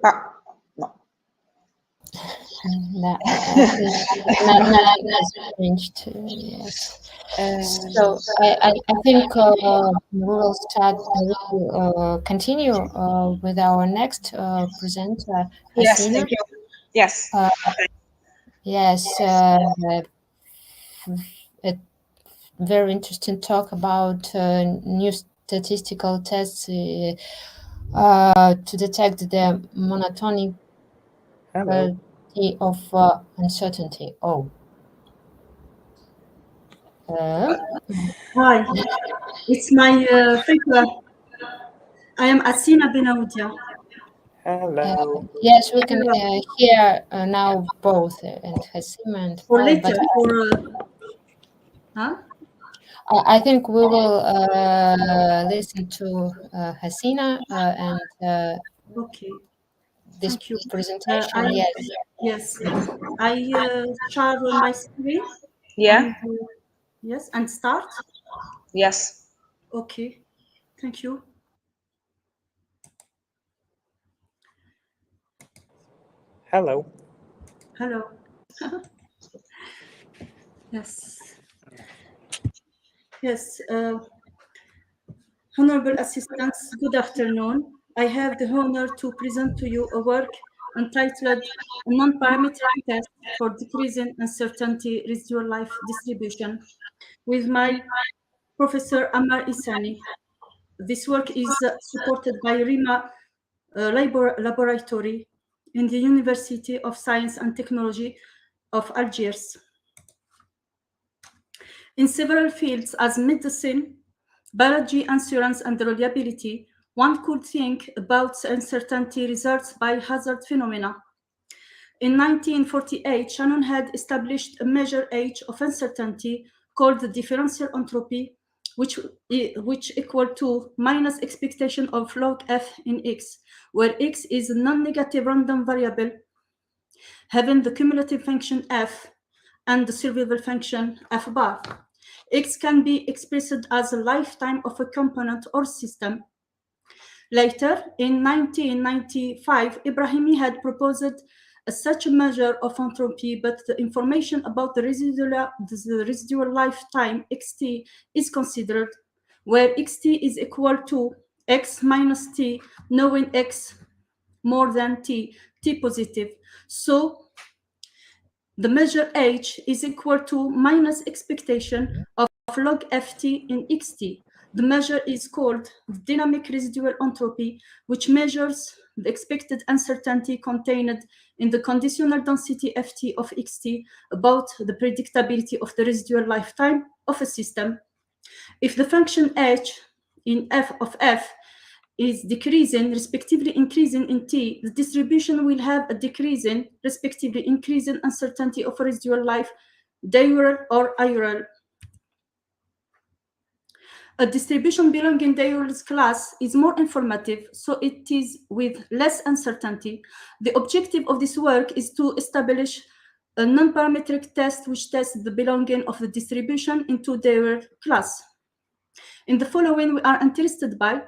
No. Nothing has changed. Yes. So I think we will start. We will continue with our next presenter, Yes, Hasina. thank you. Yes. Yes. A very interesting talk about new statistical tests to detect the monotonic of uncertainty. Oh. Hi, it's my paper. I am Asina Benaudia. Hello. Yes, we can hear now both and Hasima and For Paul, but later, for huh? I think we will listen to Hasina and Okay, this thank you. presentation. Yes. Yes, I share my screen. Yeah. And, yes, and start. Yes. Okay, thank you. Hello. Hello. Yes. Yes. Honorable Assistants, good afternoon. I have the honor to present to you a work entitled Non-Parametric Test for Decreasing Uncertainty Residual Life Distribution with my Professor Ammar Isani. This work is supported by RIMA Laboratory in the University of Science and Technology of Algiers. In several fields as medicine, biology, insurance, and reliability, one could think about uncertainty results by hazard phenomena. In 1948, Shannon had established a measure H of uncertainty called the differential entropy, which equal to minus expectation of log f in x, where x is a non-negative random variable having the cumulative function f and the survival function f bar. X can be expressed as a lifetime of a component or system. Later, in 1995, Ibrahimi had proposed such a measure of entropy, but the information about the residual lifetime xt is considered, where xt is equal to x minus t, knowing x more than t positive. So the measure h is equal to minus expectation of log ft in xt. The measure is called dynamic residual entropy, which measures the expected uncertainty contained in the conditional density ft of xt about the predictability of the residual lifetime of a system. If the function h in f of f is decreasing, respectively increasing in t, the distribution will have a decreasing, respectively increasing uncertainty of residual life, diurnal or iurnal. A distribution belonging diurnal's class is more informative, so it is with less uncertainty. The objective of this work is to establish a non-parametric test which tests the belonging of the distribution into diurnal class. In the following, we are interested by,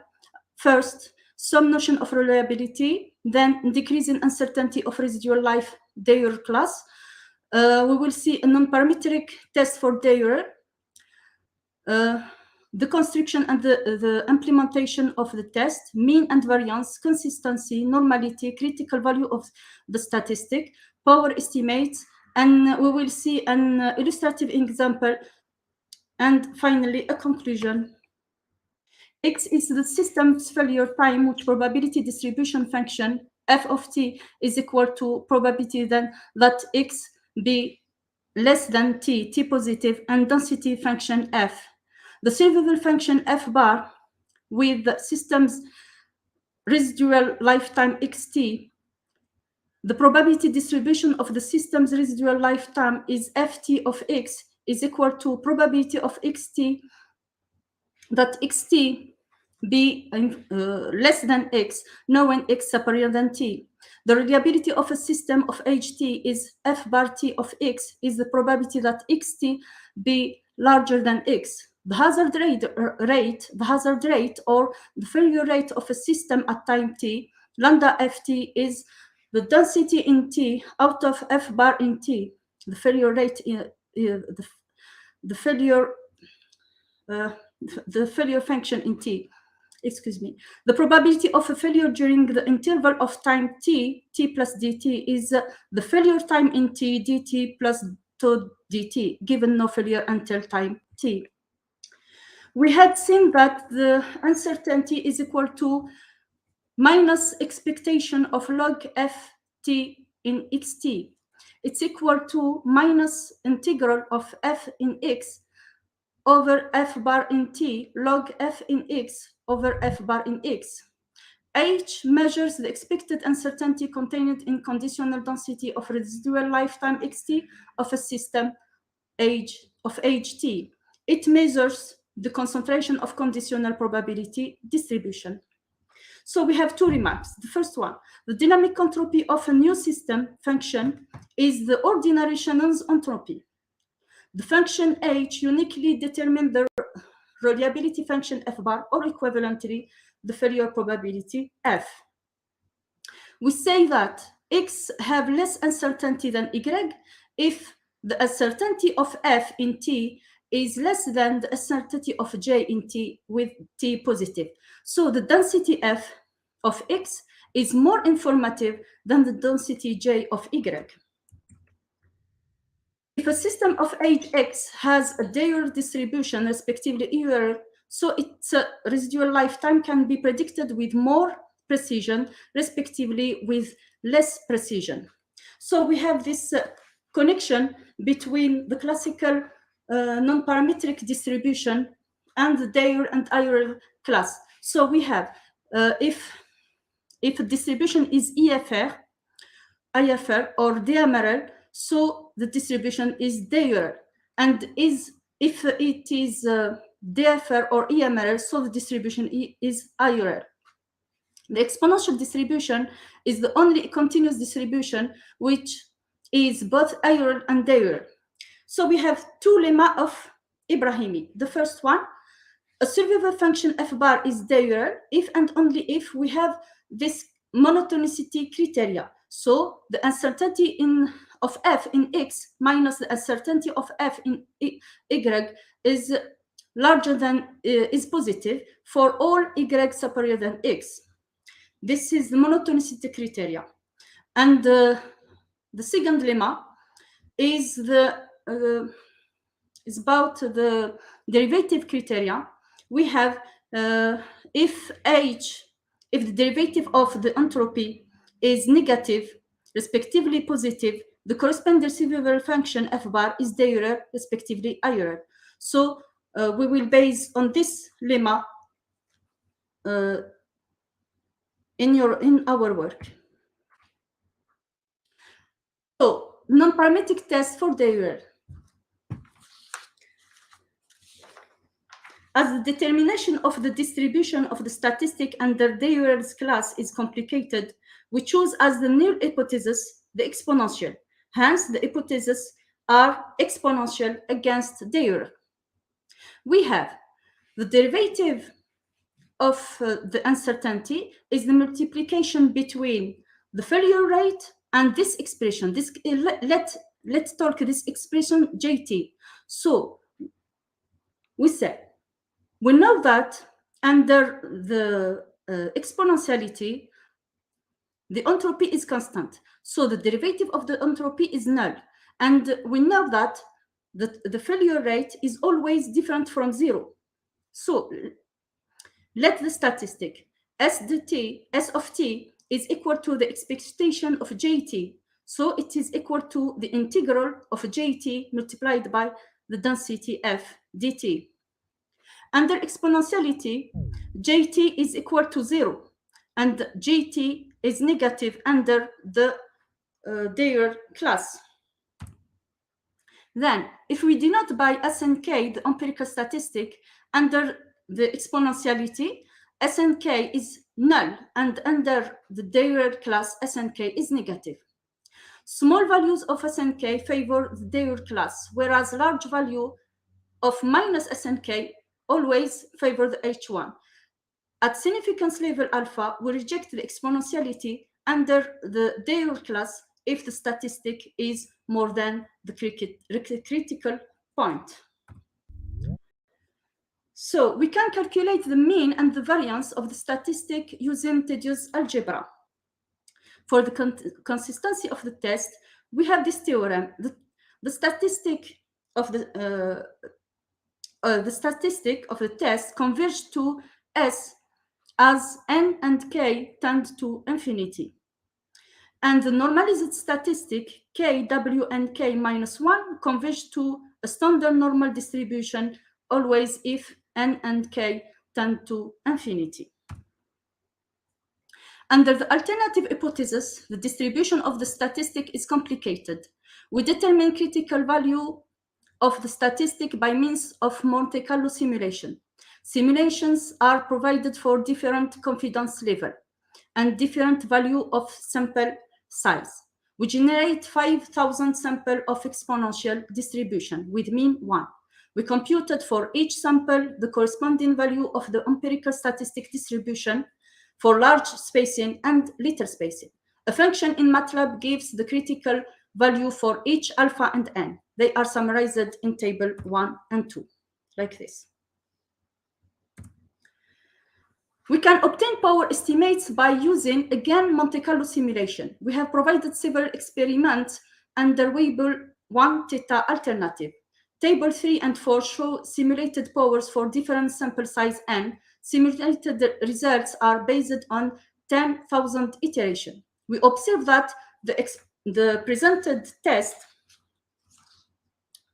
first, some notion of reliability, then decreasing uncertainty of residual life diurnal class. We will see a non-parametric test for diurnal, the construction and the implementation of the test, mean and variance, consistency, normality, critical value of the statistic, power estimates, and we will see an illustrative example, and finally a conclusion. X is the system's failure time with probability distribution function f of t is equal to probability then that x be less than t positive, and density function f. The survival function f bar with the system's residual lifetime xt. The probability distribution of the system's residual lifetime is ft of x is equal to probability of xt that xt be less than x, knowing x superior than t. The reliability of a system of ht is f bar t of x is the probability that xt be larger than x. The hazard rate or the failure rate of a system at time t lambda ft is the density in T out of F bar in T, the failure rate in the failure function in T. Excuse me. The probability of a failure during the interval of time T plus dt is the failure time in T dt plus tau dt, given no failure until time T. We had seen that the uncertainty is equal to minus expectation of log ft in xt. It's equal to minus integral of f in x over f bar in t log f in x over f bar in x. H measures the expected uncertainty contained in conditional density of residual lifetime xt of a system age t. It measures the concentration of conditional probability distribution. So we have two remarks. The first one, the dynamic entropy of a new system function is the ordinary Shannon's entropy. The function H uniquely determines the reliability function f bar, or equivalently, the failure probability f. We say that x have less uncertainty than y if the uncertainty of f in t is less than the uncertainty of j in t with t positive. So the density f of x is more informative than the density j of y. If a system of age x has a Dyer distribution, respectively EUR, so its residual lifetime can be predicted with more precision, respectively with less precision. So we have this connection between the classical non-parametric distribution and the Dyer and EUR class. So we have, if a distribution is IFR or DMRL, so the distribution is Dyer, and if it is DFR or EMRL, so the distribution is IRL. The exponential distribution is the only continuous distribution which is both IRL and Dyer. So we have two lemma of Ibrahimi. The first one, a survival function f bar is Dyer if and only if we have this monotonicity criteria. So the uncertainty of f in x minus the uncertainty of f in y is larger than, is positive for all y superior than x. This is the monotonicity criteria. And the second lemma is is about the derivative criteria. We have if the derivative of the entropy is negative, respectively positive, the corresponding residual function f bar is Dyer, respectively IRL. So we will base on this lemma in our work. So non-parametric test for Dyer. As the determination of the distribution of the statistic under Dyer's class is complicated, we choose as the null hypothesis the exponential. Hence, the hypotheses are exponential against Dyer. We have the derivative of the uncertainty is the multiplication between the failure rate and this expression. Let's talk this expression JT. So we say, we know that under the exponentiality, the entropy is constant. So the derivative of the entropy is null. And we know that the failure rate is always different from 0. So let the statistic S of t is equal to the expectation of jt. So it is equal to the integral of jt multiplied by the density f dt. Under exponentiality, jt is equal to 0, and gt is negative under the Dyer class. Then, if we denote by SNK the empirical statistic under the exponentiality, SNK is null, and under the Dyer class, SNK is negative. Small values of SNK favor the Dyer class, whereas large value of minus SNK always favor the H1. At significance level alpha, we reject the exponentiality under the Dale class if the statistic is more than the critical point. So we can calculate the mean and the variance of the statistic using tedious algebra. For the consistency of the test, we have this theorem. The statistic of the test converges to S as n and k tend to infinity. And the normalized statistic k, w, and k minus 1 converge to a standard normal distribution always if n and k tend to infinity. Under the alternative hypothesis, the distribution of the statistic is complicated. We determine critical value of the statistic by means of Monte Carlo simulation. Simulations are provided for different confidence level and different value of sample size. We generate 5,000 sample of exponential distribution with mean 1. We computed for each sample the corresponding value of the empirical statistic distribution for large spacing and little spacing. A function in MATLAB gives the critical value for each alpha and n. They are summarized in table 1 and 2, like this. We can obtain power estimates by using, again, Monte Carlo simulation. We have provided several experiments under Weibull 1 theta alternative. Table 3 and 4 show simulated powers for different sample size n. Simulated results are based on 10,000 iterations. We observe that the presented test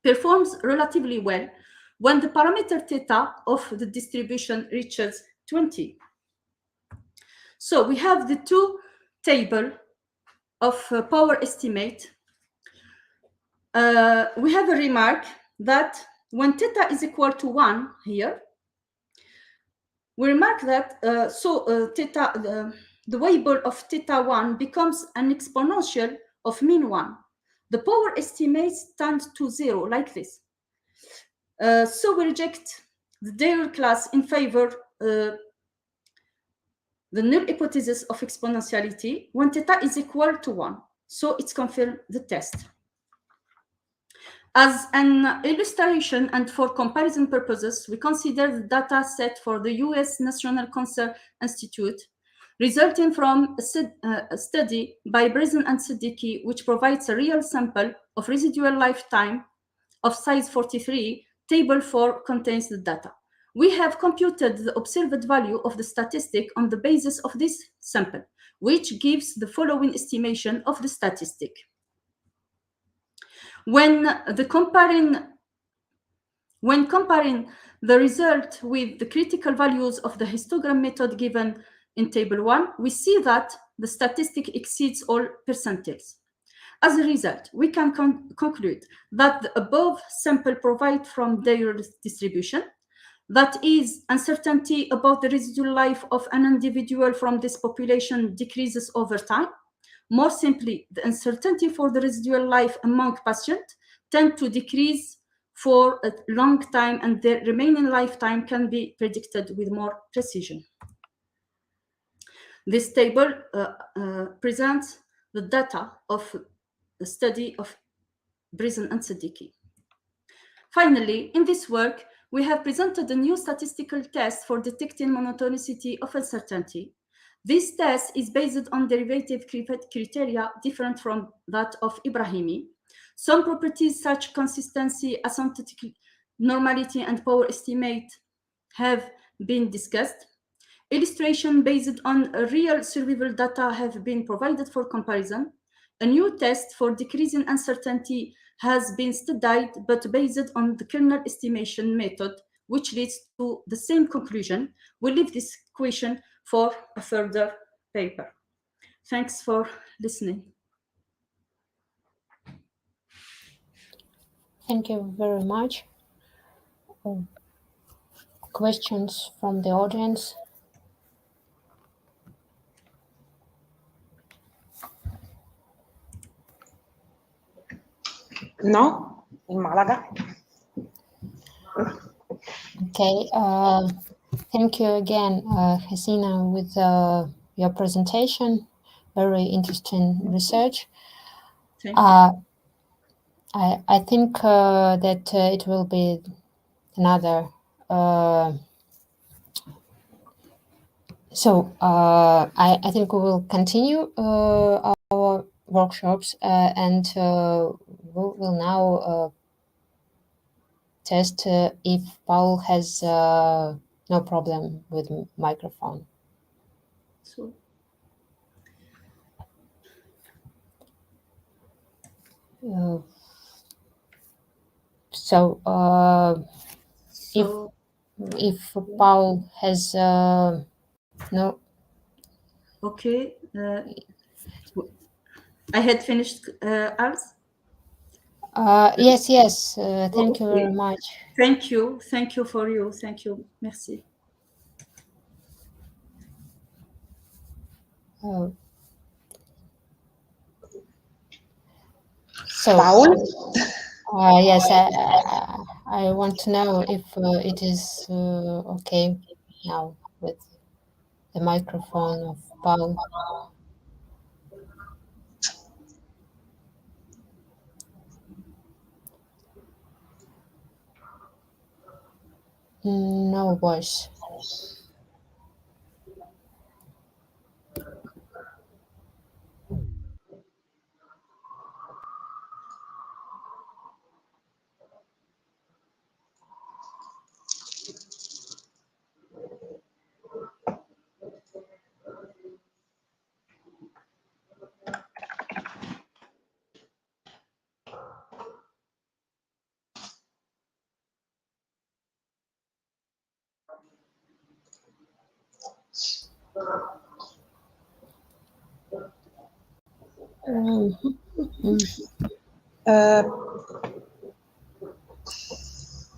performs relatively well when the parameter theta of the distribution reaches 20. So we have the two table of power estimate. We have a remark that when theta is equal to 1 here, we remark that theta, the Weibull of theta 1 becomes an exponential of mean 1. The power estimates tend to 0, like this. So we reject the Dale class in favor the null hypothesis of exponentiality when theta is equal to 1. So it's confirmed the test. As an illustration and for comparison purposes, we consider the data set for the US National Cancer Institute, resulting from a study by Brizan and Siddiqui, which provides a real sample of residual lifetime of size 43. Table 4 contains the data. We have computed the observed value of the statistic on the basis of this sample, which gives the following estimation of the statistic. When comparing the result with the critical values of the histogram method given in table 1, we see that the statistic exceeds all percentiles. As a result, we can conclude that the above sample provide from their distribution, that is, uncertainty about the residual life of an individual from this population decreases over time. More simply, the uncertainty for the residual life among patients tend to decrease for a long time, and their remaining lifetime can be predicted with more precision. This table presents the data of the study of Brizan and Siddiqui. Finally, in this work, we have presented a new statistical test for detecting monotonicity of uncertainty. This test is based on derivative criteria different from that of Ibrahimi. Some properties such consistency, asymptotic normality, and power estimate have been discussed. Illustration based on real survival data have been provided for comparison. A new test for decreasing uncertainty has been studied, but based on the kernel estimation method, which leads to the same conclusion. We'll leave this question for a further paper. Thanks for listening. Thank you very much. Questions from the audience? No, in Malaga. Okay. Thank you again, Hasina, with your presentation. Very interesting research. Thank you. I think that it will be another. I think we will continue our workshops and we will now test if Paul has no problem with microphone. So, If Paul has no. Okay. I had finished ours. Yes. Thank you very much. Thank you for you. Thank you. Merci. Paul? Yes, I want to know if it is okay now with the microphone of Paul. No voice.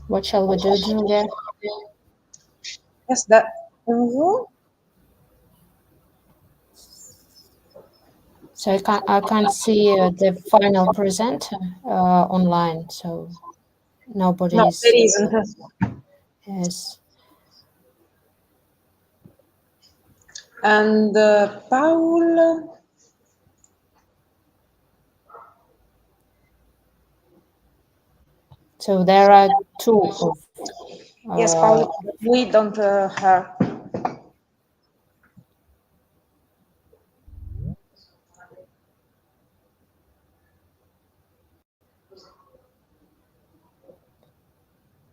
What shall we do, Julia? Yes, that. So I can't see the final presenter online, so nobody No, is. there isn't. Yes. And Paul. So there are two of. Yes, Paul. We don't have.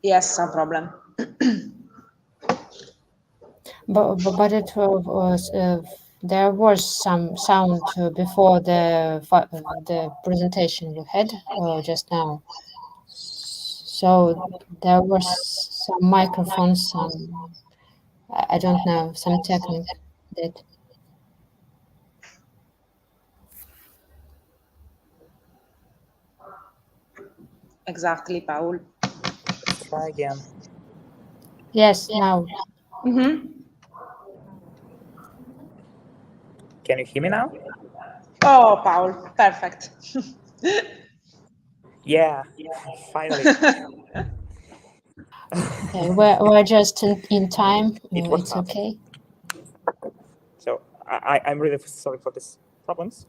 Yes, no problem. But it was there was some sound before the presentation we had just now. So there was some microphones, some I don't know, some technique that. Exactly, Paul. Let's try again. Yes, now. Can you hear me now? Oh, Paul, perfect. Yeah, finally. Okay, we're just in time. It's fast. okay. So I'm really sorry for these problems.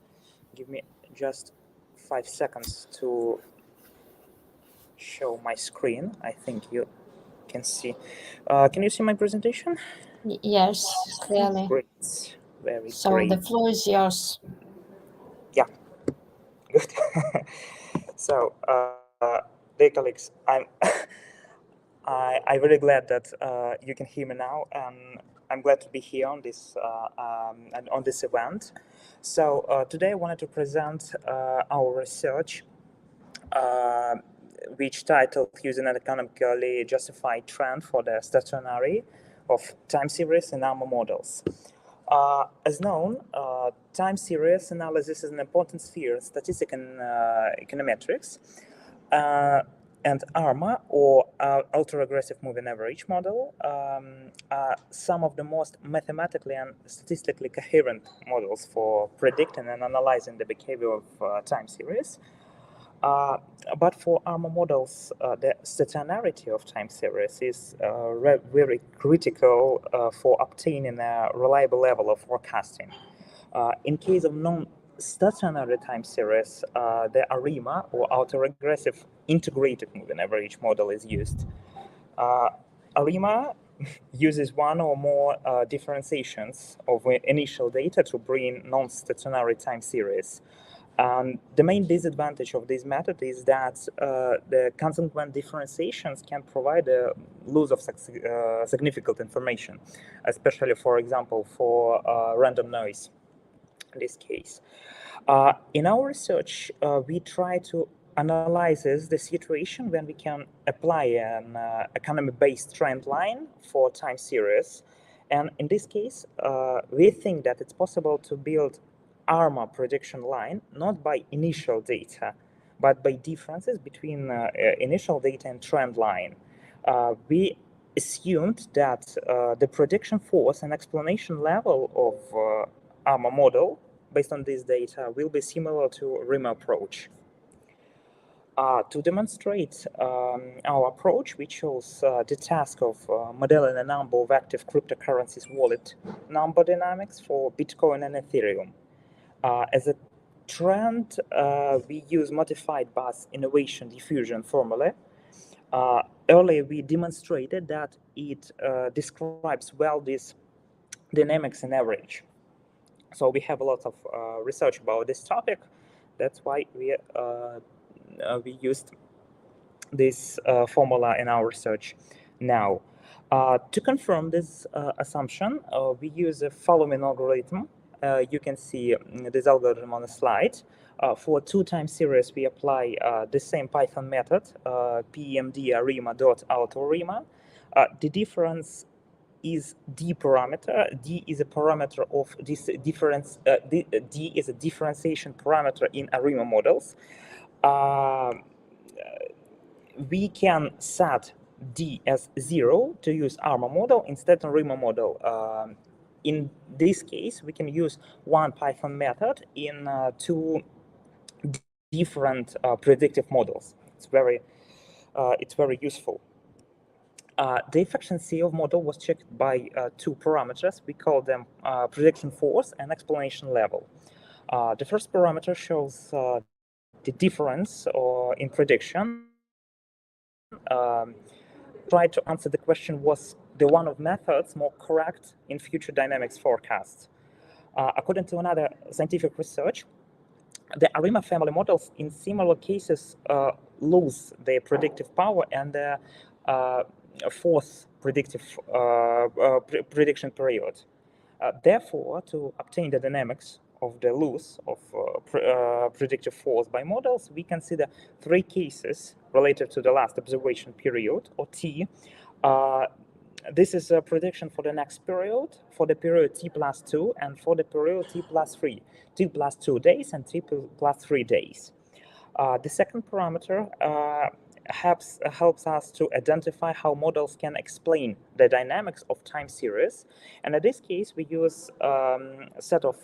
Give me just 5 seconds to show my screen. I think you can see. Can you see my presentation? Yes, clearly. Great. Very so great. The floor is yours. Yeah. Good. So, dear colleagues, I'm really glad that you can hear me now, and I'm glad to be here on this and on this event. So today I wanted to present our research, which titled "Using an Economically Justified Trend for the Stationary of Time Series in ARMA Models." As known, time series analysis is an important sphere in statistics and econometrics. And ARMA, or Ultra-Aggressive Moving Average Model, are some of the most mathematically and statistically coherent models for predicting and analyzing the behavior of time series. But for ARMA models, the stationarity of time series is very critical for obtaining a reliable level of forecasting. In case of non-stationary time series, the ARIMA or autoregressive integrated moving average model is used. ARIMA uses one or more differentiations of initial data to bring non-stationary time series. The main disadvantage of this method is that the consequent differentiations can provide a loss of significant information, especially, for example, for random noise in this case. In our research, we try to analyze the situation when we can apply an economy-based trend line for time series. And in this case, we think that it's possible to build ARMA prediction line not by initial data, but by differences between initial data and trend line. We assumed that the prediction force and explanation level of ARMA model based on this data will be similar to RIMA approach. To demonstrate our approach, we chose the task of modeling a number of active cryptocurrencies wallet number dynamics for Bitcoin and Ethereum. As a trend, we use modified Bass innovation diffusion formula. Earlier, we demonstrated that it describes well these dynamics in average. So we have a lot of research about this topic. That's why we used this formula in our research now. To confirm this assumption, we use a following algorithm. You can see this algorithm on the slide. For two time series, we apply the same Python method, pmd arima.autoarima. The difference is D parameter. D is a parameter of this difference. D is a differentiation parameter in ARIMA models. We can set D as 0 to use ARMA model instead of ARIMA model. In this case, we can use one Python method in two different predictive models. It's very useful. The efficiency of model was checked by two parameters. We call them prediction force and explanation level. The first parameter shows the difference in prediction. Try to answer the question, was the one of methods more correct in future dynamics forecasts? According to another scientific research, the ARIMA family models in similar cases lose their predictive power and the fourth predictive prediction period. Therefore, to obtain the dynamics of the loss of predictive force by models, we consider three cases related to the last observation period, or T. This is a prediction for the next period, for the period T plus 2, and for the period T plus 3, T plus 2 days and T plus 3 days. The second parameter helps us to identify how models can explain the dynamics of time series. And in this case, we use a set of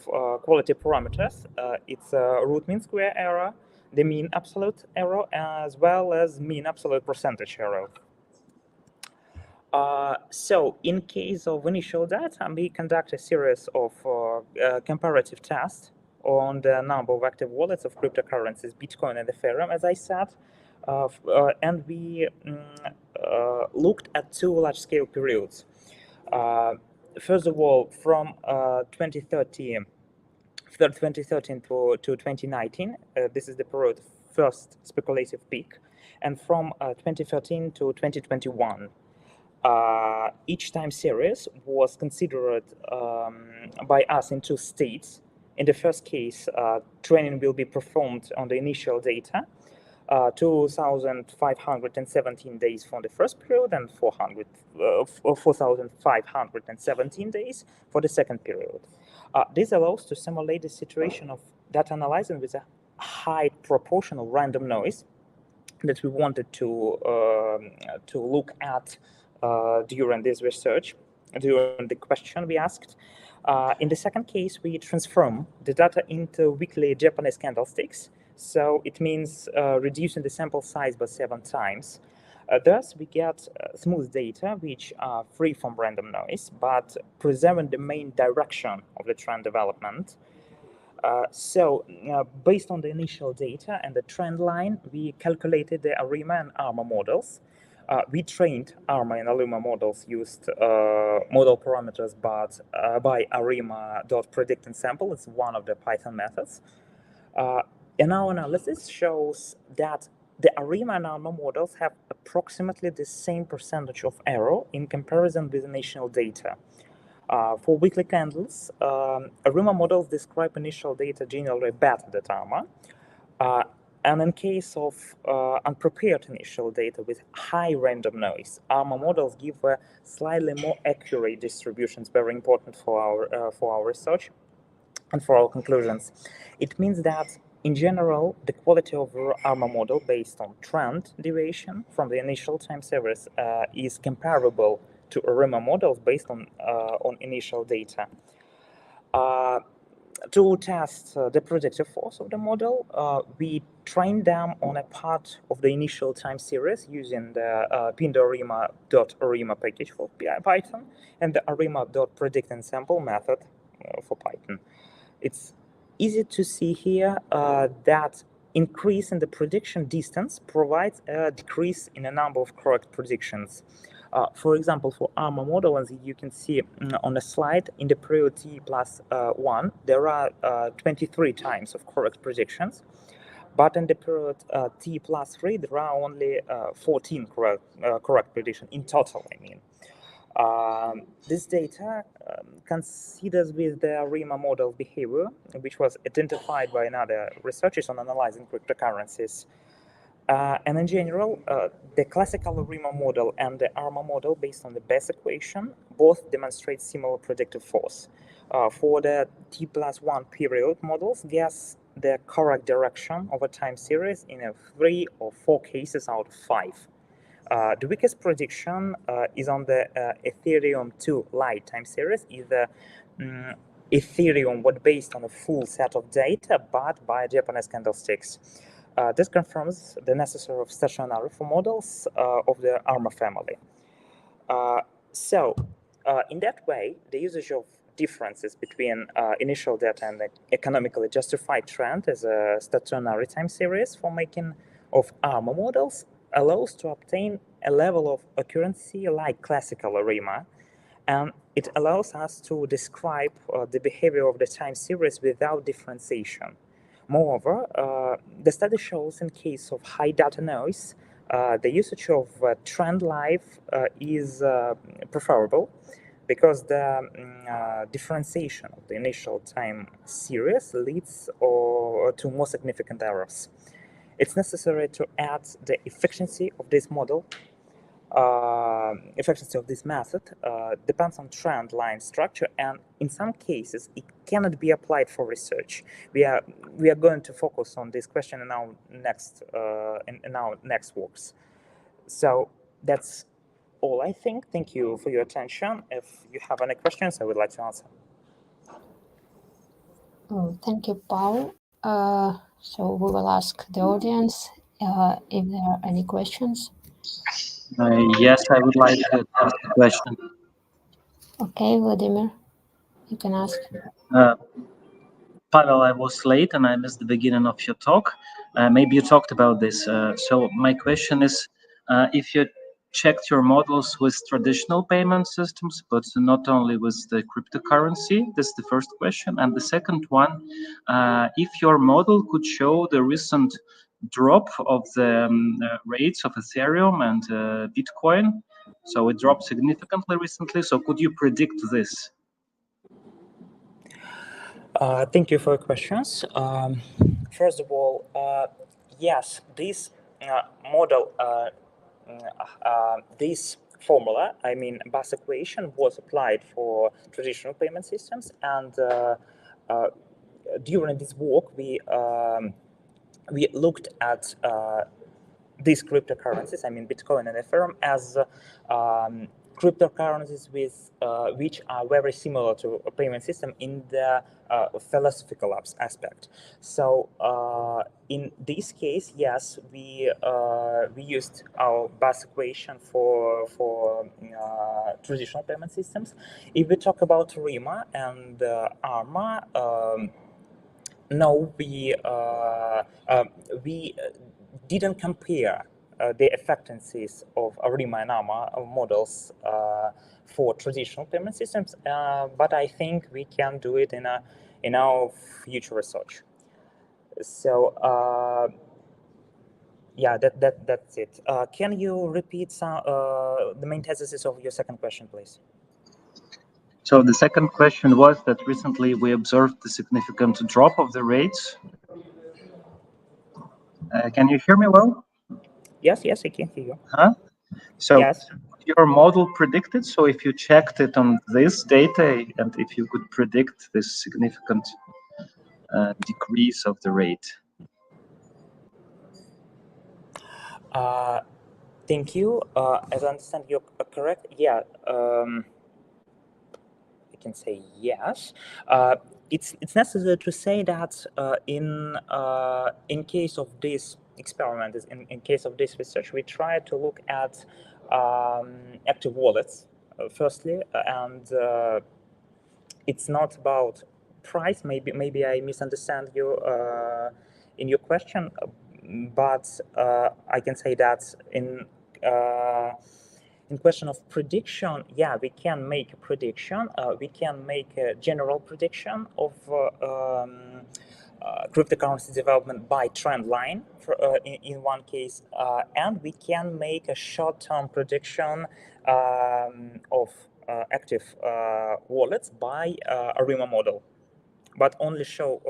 quality parameters. It's a root mean square error, the mean absolute error, as well as mean absolute percentage error. So in case of initial data, we conduct a series of comparative tests on the number of active wallets of cryptocurrencies, Bitcoin and Ethereum, as I said. And we looked at two large-scale periods. First of all, from 2013 to 2019, this is the period first speculative peak, and from 2013 to 2021. Each time series was considered by us in two states. In the first case, training will be performed on the initial data, 2,517 days for the first period and 4,517 days for the second period. This allows to simulate the situation of data analyzing with a high proportional random noise that we wanted to look at during this research, during the question we asked. In the second case, we transform the data into weekly Japanese candlesticks. So it means reducing the sample size by 7 times. Thus, we get smooth data which are free from random noise, but preserving the main direction of the trend development. Based on the initial data and the trend line, we calculated the ARIMA and ARMA models. We trained ARMA and ALUMA models, used model parameters, but by ARIMA.predictAndSample. It's one of the Python methods. And our analysis shows that the ARIMA and ARMA models have approximately the same percentage of error in comparison with initial data. For weekly candles, ARIMA models describe initial data generally better than ARMA. And in case of unprepared initial data with high random noise, ARMA models give slightly more accurate distributions, very important for our research and for our conclusions. It means that, in general, the quality of ARMA model based on trend deviation from the initial time series is comparable to ARIMA models based on initial data. To test the predictive force of the model, we trained them on a part of the initial time series using the pindoarima.arima package for Python and the arima.predictAndSample method for Python. It's easy to see here that increase in the prediction distance provides a decrease in the number of correct predictions. For example, for ARMA model, as you can see on the slide, in the period t plus 1, there are 23 times of correct predictions. But in the period t plus 3, there are only 14 correct predictions in total, I mean. This data considers with the ARIMA model behavior, which was identified by another researchers on analyzing cryptocurrencies. And in general, the classical ARIMA model and the ARMA model based on the Bess equation both demonstrate similar predictive force. For the t plus 1 period models, guess the correct direction of a time series in 3 or 4 cases out of 5. The weakest prediction is on the Ethereum 2 Lite time series. Either Ethereum was based on a full set of data, but by Japanese candlesticks. This confirms the necessary of stationary for models of the ARMA family. In that way, the usage of differences between initial data and the economically justified trend as a stationary time series for making of ARMA models allows to obtain a level of accuracy like classical ARIMA, and it allows us to describe the behavior of the time series without differentiation. Moreover, the study shows in case of high data noise, the usage of trend live is preferable because the differentiation of the initial time series leads to more significant errors. It's necessary to add the efficiency of this model. Efficiency of this method depends on trend line structure, and in some cases it cannot be applied for research. We are going to focus on this question in our next works. So that's all, I think. Thank you for your attention. If you have any questions, I would like to answer. Oh, thank you, Paul. So we will ask the audience if there are any questions. Yes, I would like to ask a question. Okay, Vladimir, you can ask. Pavel, I was late and I missed the beginning of your talk. Maybe you talked about this. So my question is, if you checked your models with traditional payment systems, but not only with the cryptocurrency, that's the first question. And the second one, if your model could show the recent drop of the rates of Ethereum and Bitcoin, so it dropped significantly recently. So could you predict this? Thank you for your questions. First of all, yes, this model, this formula, I mean, Bess equation, was applied for traditional payment systems, and during this work, we looked at these cryptocurrencies, I mean Bitcoin and Ethereum, as cryptocurrencies with which are very similar to a payment system in the philosophical aspect. So in this case, yes, we used our Bass equation for traditional payment systems. If we talk about RIMA and ARMA, no, we didn't compare the effectiveness of RIMA and ARMA models for traditional payment systems, but I think we can do it in our future research. So yeah, that's it. Can you repeat the main thesis of your second question, please? So the second question was that recently we observed the significant drop of the rates. Can you hear me well? Yes, I can hear you. So yes. Your model predicted, so if you checked it on this data and if you could predict this significant decrease of the rate. Thank you. As I understand, you're correct. Yeah, I can say yes. It's necessary to say that in case of this experiment, in case of this research, we try to look at active wallets firstly, and it's not about price. Maybe I misunderstand you in your question, but I can say that in question of prediction, yeah, we can make a prediction. We can make a general prediction of cryptocurrency development by trend line in one case, and we can make a short-term prediction of active wallets by a RIMA model, but only show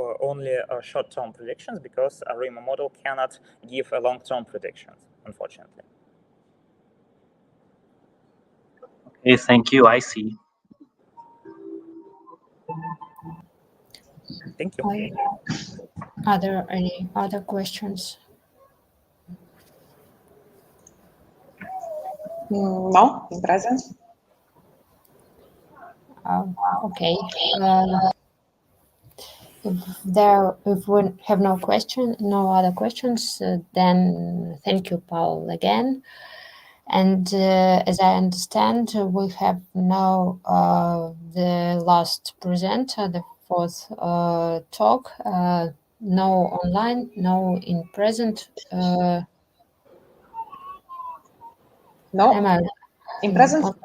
short-term predictions because a RIMA model cannot give a long-term predictions, unfortunately. Okay, thank you. I see. Thank you. Are there any other questions? No, in present. Okay. If we have no other questions, then thank you, Paul, again. And as I understand, we have now the last presenter, the fourth talk. No online, no in present. No, in present.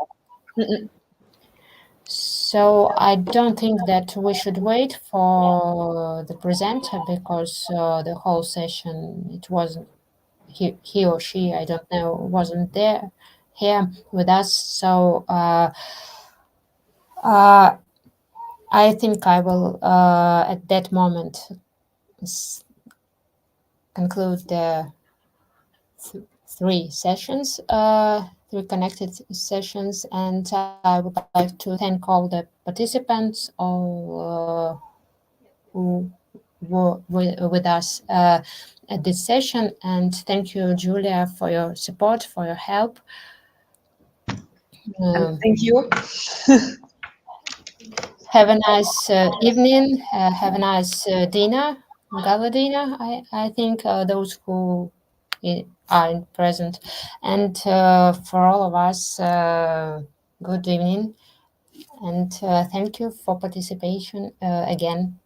So I don't think that we should wait for the presenter because the whole session, it wasn't he or she, I don't know, wasn't there here with us. So I think I will at that moment conclude the three sessions, three connected sessions, and I would like to thank all the participants, all who were with us at this session, and thank you, Julia, for your support, for your help. Thank you. Have a nice evening. Have a nice dinner, gala dinner. I think those who are present, and for all of us, good evening, and thank you for participation again.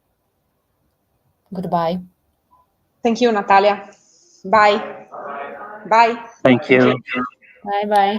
Goodbye. Thank you, Natalia. Bye. Bye. Thank you. Bye bye.